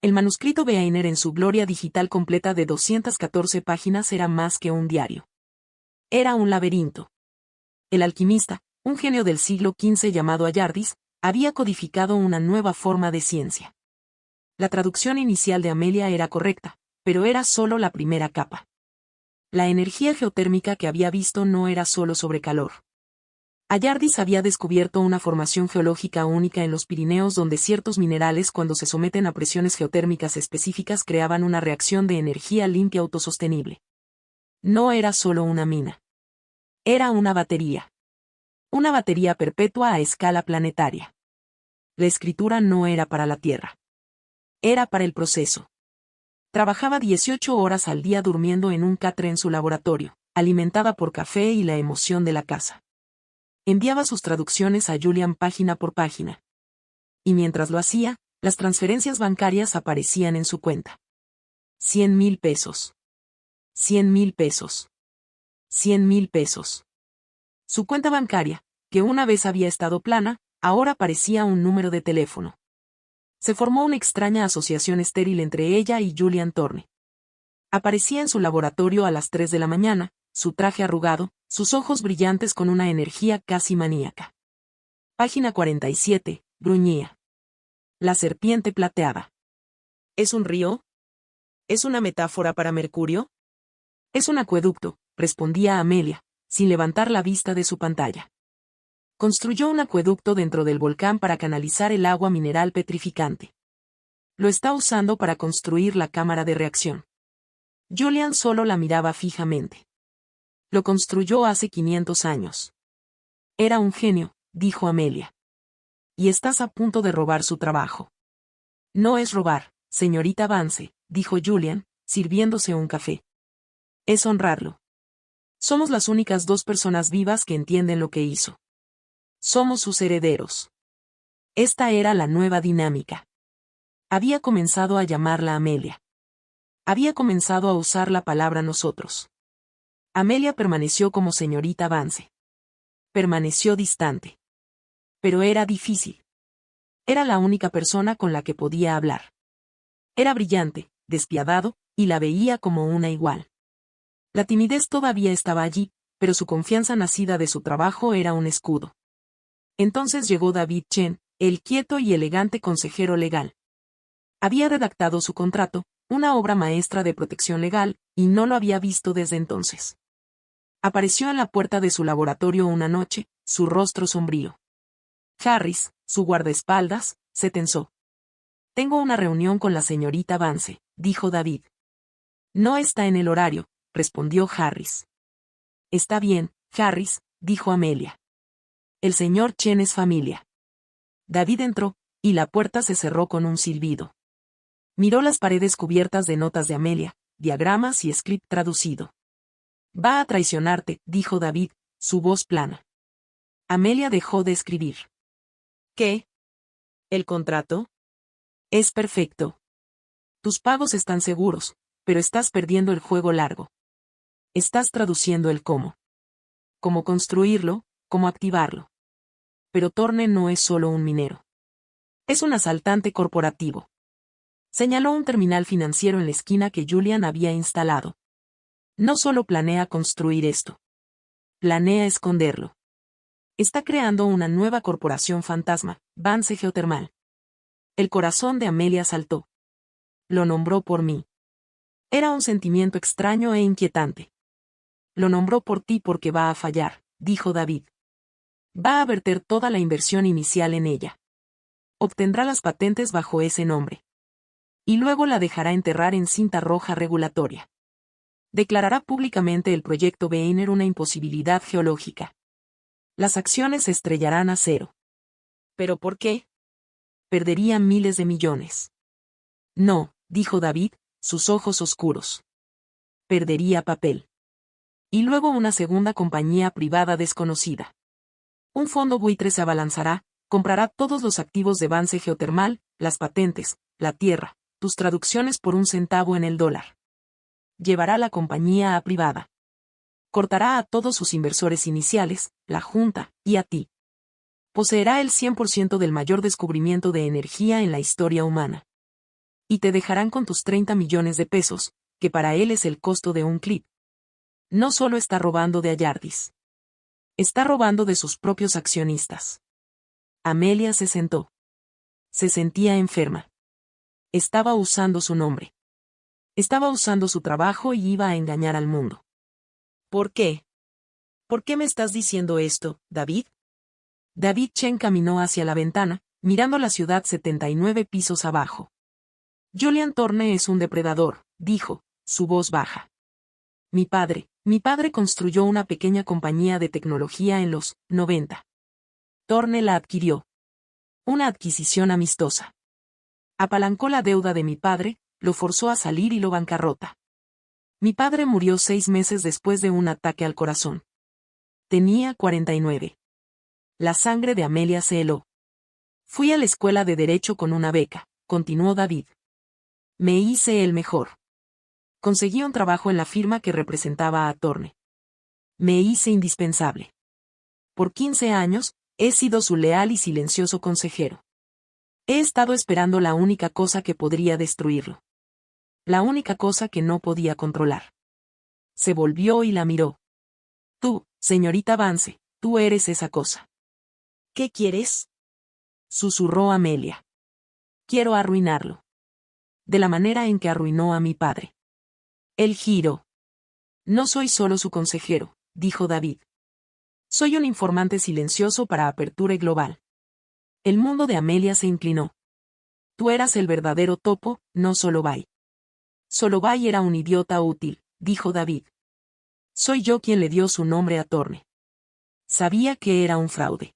A: El manuscrito Beainer en su gloria digital completa de 214 páginas era más que un diario. Era un laberinto. El alquimista, un genio del siglo XV llamado Ayardis, había codificado una nueva forma de ciencia. La traducción inicial de Amelia era correcta, pero era solo la primera capa. La energía geotérmica que había visto no era solo sobre calor. Ayardis había descubierto una formación geológica única en los Pirineos donde ciertos minerales cuando se someten a presiones geotérmicas específicas creaban una reacción de energía limpia autosostenible. No era solo una mina. Era una batería. Una batería perpetua a escala planetaria. La escritura no era para la Tierra. Era para el proceso. Trabajaba 18 horas al día durmiendo en un catre en su laboratorio, alimentada por café y la emoción de la casa. Enviaba sus traducciones a Julian página por página. Y mientras lo hacía, las transferencias bancarias aparecían en su cuenta. 100,000 pesos. 100,000 pesos. 100,000 pesos. Su cuenta bancaria, que una vez había estado plana, ahora parecía un número de teléfono. Se formó una extraña asociación estéril entre ella y Julian Thorne. Aparecía en su laboratorio a las 3 de la mañana, su traje arrugado, sus ojos brillantes con una energía casi maníaca. Página 47, gruñía. La serpiente plateada. ¿Es un río? ¿Es una metáfora para Mercurio? Es un acueducto, respondía Amelia, sin levantar la vista de su pantalla. Construyó un acueducto dentro del volcán para canalizar el agua mineral petrificante. Lo está usando para construir la cámara de reacción. Julian solo la miraba fijamente. Lo construyó hace 500 años. Era un genio, dijo Amelia. Y estás a punto de robar su trabajo. No es robar, señorita Vance, dijo Julian, sirviéndose un café. Es honrarlo. Somos las únicas dos personas vivas que entienden lo que hizo. Somos sus herederos. Esta era la nueva dinámica. Había comenzado a llamarla Amelia. Había comenzado a usar la palabra nosotros. Amelia permaneció como señorita Vance. Permaneció distante. Pero era difícil. Era la única persona con la que podía hablar. Era brillante, despiadado, y la veía como una igual. La timidez todavía estaba allí, pero su confianza nacida de su trabajo era un escudo. Entonces llegó David Chen, el quieto y elegante consejero legal. Había redactado su contrato, una obra maestra de protección legal, y no lo había visto desde entonces. Apareció en la puerta de su laboratorio una noche, su rostro sombrío. Harris, su guardaespaldas, se tensó. Tengo una reunión con la señorita Vance, dijo David. No está en el horario, respondió Harris. Está bien, Harris, dijo Amelia. El señor Chen es familia. David entró, y la puerta se cerró con un silbido. Miró las paredes cubiertas de notas de Amelia, diagramas y script traducido. Va a traicionarte, dijo David, su voz plana. Amelia dejó de escribir. ¿Qué? ¿El contrato? Es perfecto. Tus pagos están seguros, pero estás perdiendo el juego largo. Estás traduciendo el cómo. Cómo construirlo, cómo activarlo. Pero Thorne no es solo un minero. Es un asaltante corporativo. Señaló un terminal financiero en la esquina que Julian había instalado. No solo planea construir esto. Planea esconderlo. Está creando una nueva corporación fantasma, Vance Geothermal. El corazón de Amelia saltó. Lo nombró por mí. Era un sentimiento extraño e inquietante. Lo nombró por ti porque va a fallar, dijo David. Va a verter toda la inversión inicial en ella. Obtendrá las patentes bajo ese nombre. Y luego la dejará enterrar en cinta roja regulatoria. Declarará públicamente el proyecto Weiner una imposibilidad geológica. Las acciones se estrellarán a cero. ¿Pero por qué? Perdería miles de millones. No, dijo David, sus ojos oscuros. Perdería papel. Y luego una segunda compañía privada desconocida. Un fondo buitre se abalanzará, comprará todos los activos de Vance Geothermal, las patentes, la tierra, tus traducciones por un centavo en el dólar. Llevará la compañía a privada. Cortará a todos sus inversores iniciales, la Junta, y a ti. Poseerá el 100% del mayor descubrimiento de energía en la historia humana. Y te dejarán con tus 30 millones de pesos, que para él es el costo de un clip. No solo está robando de Ayardis. Está robando de sus propios accionistas. Amelia se sentó. Se sentía enferma. Estaba usando su nombre. Estaba usando su trabajo y iba a engañar al mundo. ¿Por qué? ¿Por qué me estás diciendo esto, David? David Chen caminó hacia la ventana, mirando la ciudad 79 pisos abajo. Julian Thorne es un depredador, dijo, su voz baja. Mi padre construyó una pequeña compañía de tecnología en los 90. Thorne la adquirió. Una adquisición amistosa. Apalancó la deuda de mi padre, lo forzó a salir y lo bancarrota. Mi padre murió 6 meses después de un ataque al corazón. Tenía 49. La sangre de Amelia se heló. Fui a la escuela de Derecho con una beca, continuó David. Me hice el mejor. Conseguí un trabajo en la firma que representaba a Thorne. Me hice indispensable. Por 15 años, he sido su leal y silencioso consejero. He estado esperando la única cosa que podría destruirlo. La única cosa que no podía controlar. Se volvió y la miró. Tú, señorita Vance, tú eres esa cosa. ¿Qué quieres? Susurró Amelia. Quiero arruinarlo. De la manera en que arruinó a mi padre. Él giró. No soy solo su consejero, dijo David. Soy un informante silencioso para Aperture Global. El mundo de Amelia se inclinó. Tú eras el verdadero topo, no Solovay. Solovay era un idiota útil, dijo David. Soy yo quien le dio su nombre a Thorne. Sabía que era un fraude.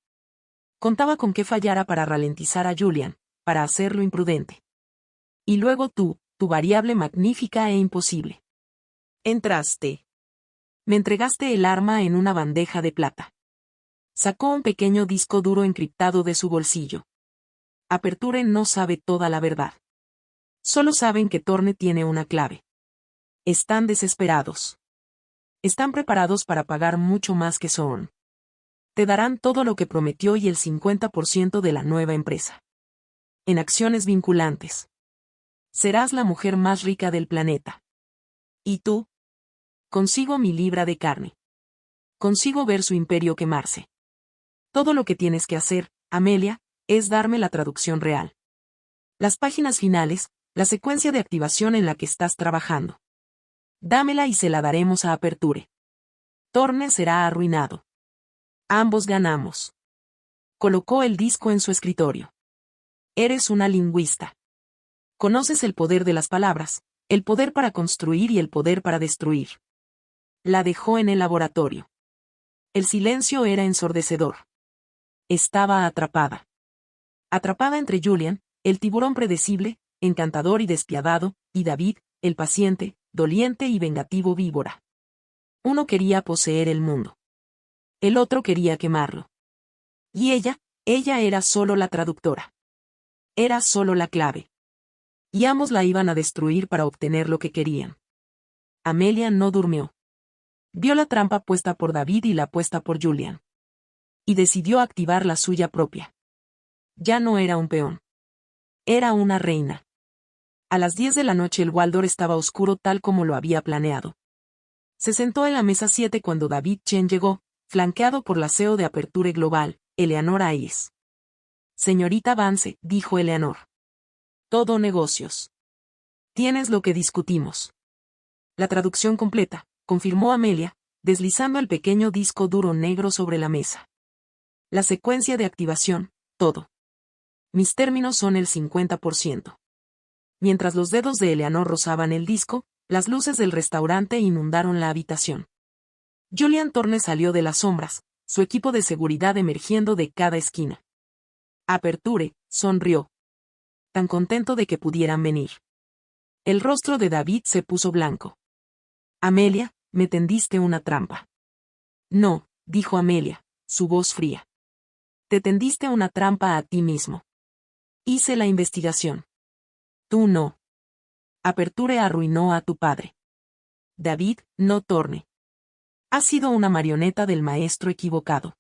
A: Contaba con que fallara para ralentizar a Julian, para hacerlo imprudente. Y luego tú, tu variable magnífica e imposible. Entraste. Me entregaste el arma en una bandeja de plata. Sacó un pequeño disco duro encriptado de su bolsillo. Aperture no sabe toda la verdad. Solo saben que Thorne tiene una clave. Están desesperados. Están preparados para pagar mucho más que Soorn. Te darán todo lo que prometió y el 50% de la nueva empresa. En acciones vinculantes. Serás la mujer más rica del planeta. ¿Y tú? Consigo mi libra de carne. Consigo ver su imperio quemarse. Todo lo que tienes que hacer, Amelia, es darme la traducción real. Las páginas finales, la secuencia de activación en la que estás trabajando. Dámela y se la daremos a Aperture. Thorne será arruinado. Ambos ganamos. Colocó el disco en su escritorio. Eres una lingüista. Conoces el poder de las palabras, el poder para construir y el poder para destruir. La dejó en el laboratorio. El silencio era ensordecedor. Estaba atrapada. Atrapada entre Julian, el tiburón predecible, encantador y despiadado, y David, el paciente, doliente y vengativo víbora. Uno quería poseer el mundo. El otro quería quemarlo. Y ella era solo la traductora. Era solo la clave. Y ambos la iban a destruir para obtener lo que querían. Amelia no durmió. Vio la trampa puesta por David y la puesta por Julian. Y decidió activar la suya propia. Ya no era un peón. Era una reina. A las 10 de la noche el Waldor estaba oscuro tal como lo había planeado. Se sentó en la mesa 7 cuando David Chen llegó, flanqueado por la CEO de Aperture Global, Eleanor Hayes. Señorita Vance, dijo Eleanor. Todo negocios. Tienes lo que discutimos. La traducción completa, confirmó Amelia, deslizando el pequeño disco duro negro sobre la mesa. La secuencia de activación, todo. Mis términos son el 50%. Mientras los dedos de Eleanor rozaban el disco, las luces del restaurante inundaron la habitación. Julian Thorne salió de las sombras, su equipo de seguridad emergiendo de cada esquina. Aperture, sonrió. Tan contento de que pudieran venir. El rostro de David se puso blanco. Amelia, me tendiste una trampa. No, dijo Amelia, su voz fría. Te tendiste una trampa a ti mismo. Hice la investigación. Tú no. Aperture arruinó a tu padre. David, no Thorne. Has sido una marioneta del maestro equivocado.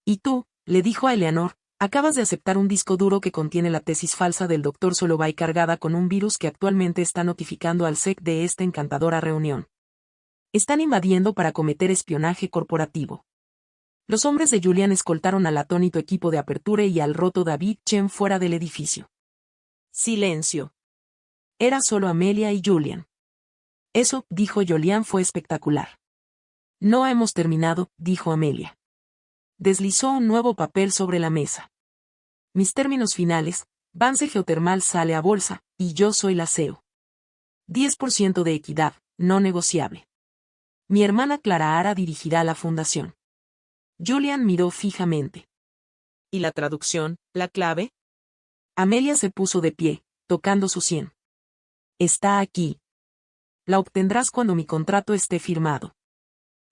A: Y tú, le dijo a Eleanor, acabas de aceptar un disco duro que contiene la tesis falsa del Dr. Solovay cargada con un virus que actualmente está notificando al SEC de esta encantadora reunión. Están invadiendo para cometer espionaje corporativo. Los hombres de Julian escoltaron al atónito equipo de Aperture y al roto David Chen fuera del edificio. Silencio. Era solo Amelia y Julian. Eso, dijo Julian, fue espectacular. No hemos terminado, dijo Amelia. Deslizó un nuevo papel sobre la mesa. Mis términos finales, Vance Geothermal sale a bolsa, y yo soy la CEO. 10% de equidad, no negociable. Mi hermana Clara Ara dirigirá la fundación. Julian miró fijamente. ¿Y la traducción, la clave? Amelia se puso de pie, tocando su sien. Está aquí. La obtendrás cuando mi contrato esté firmado.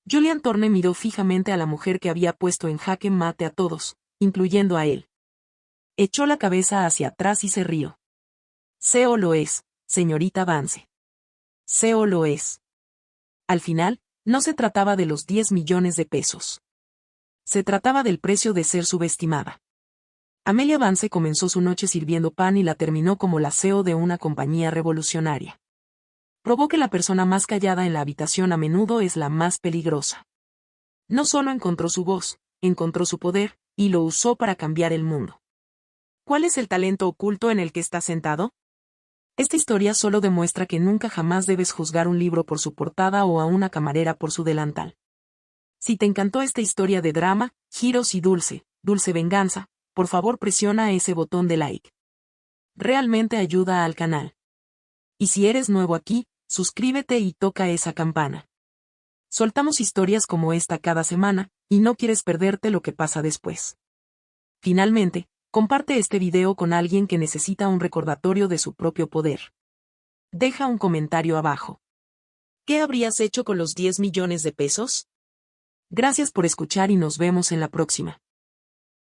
A: Julian Thorne miró fijamente a la mujer que había puesto en jaque mate a todos, incluyendo a él. Echó la cabeza hacia atrás y se rió. «Seo lo es, señorita Vance. Seo lo es». Al final, no se trataba de los 10 millones de pesos. Se trataba del precio de ser subestimada. Amelia Vance comenzó su noche sirviendo pan y la terminó como la CEO de una compañía revolucionaria. Probó que la persona más callada en la habitación a menudo es la más peligrosa. No solo encontró su voz, encontró su poder, y lo usó para cambiar el mundo. ¿Cuál es el talento oculto en el que está sentado? Esta historia solo demuestra que nunca jamás debes juzgar un libro por su portada o a una camarera por su delantal. Si te encantó esta historia de drama, giros y dulce venganza, por favor presiona ese botón de like. Realmente ayuda al canal. Y si eres nuevo aquí, suscríbete y toca esa campana. Soltamos historias como esta cada semana, y no quieres perderte lo que pasa después. Finalmente, comparte este video con alguien que necesita un recordatorio de su propio poder. Deja un comentario abajo. ¿Qué habrías hecho con los 10 millones de pesos? Gracias por escuchar y nos vemos en la próxima.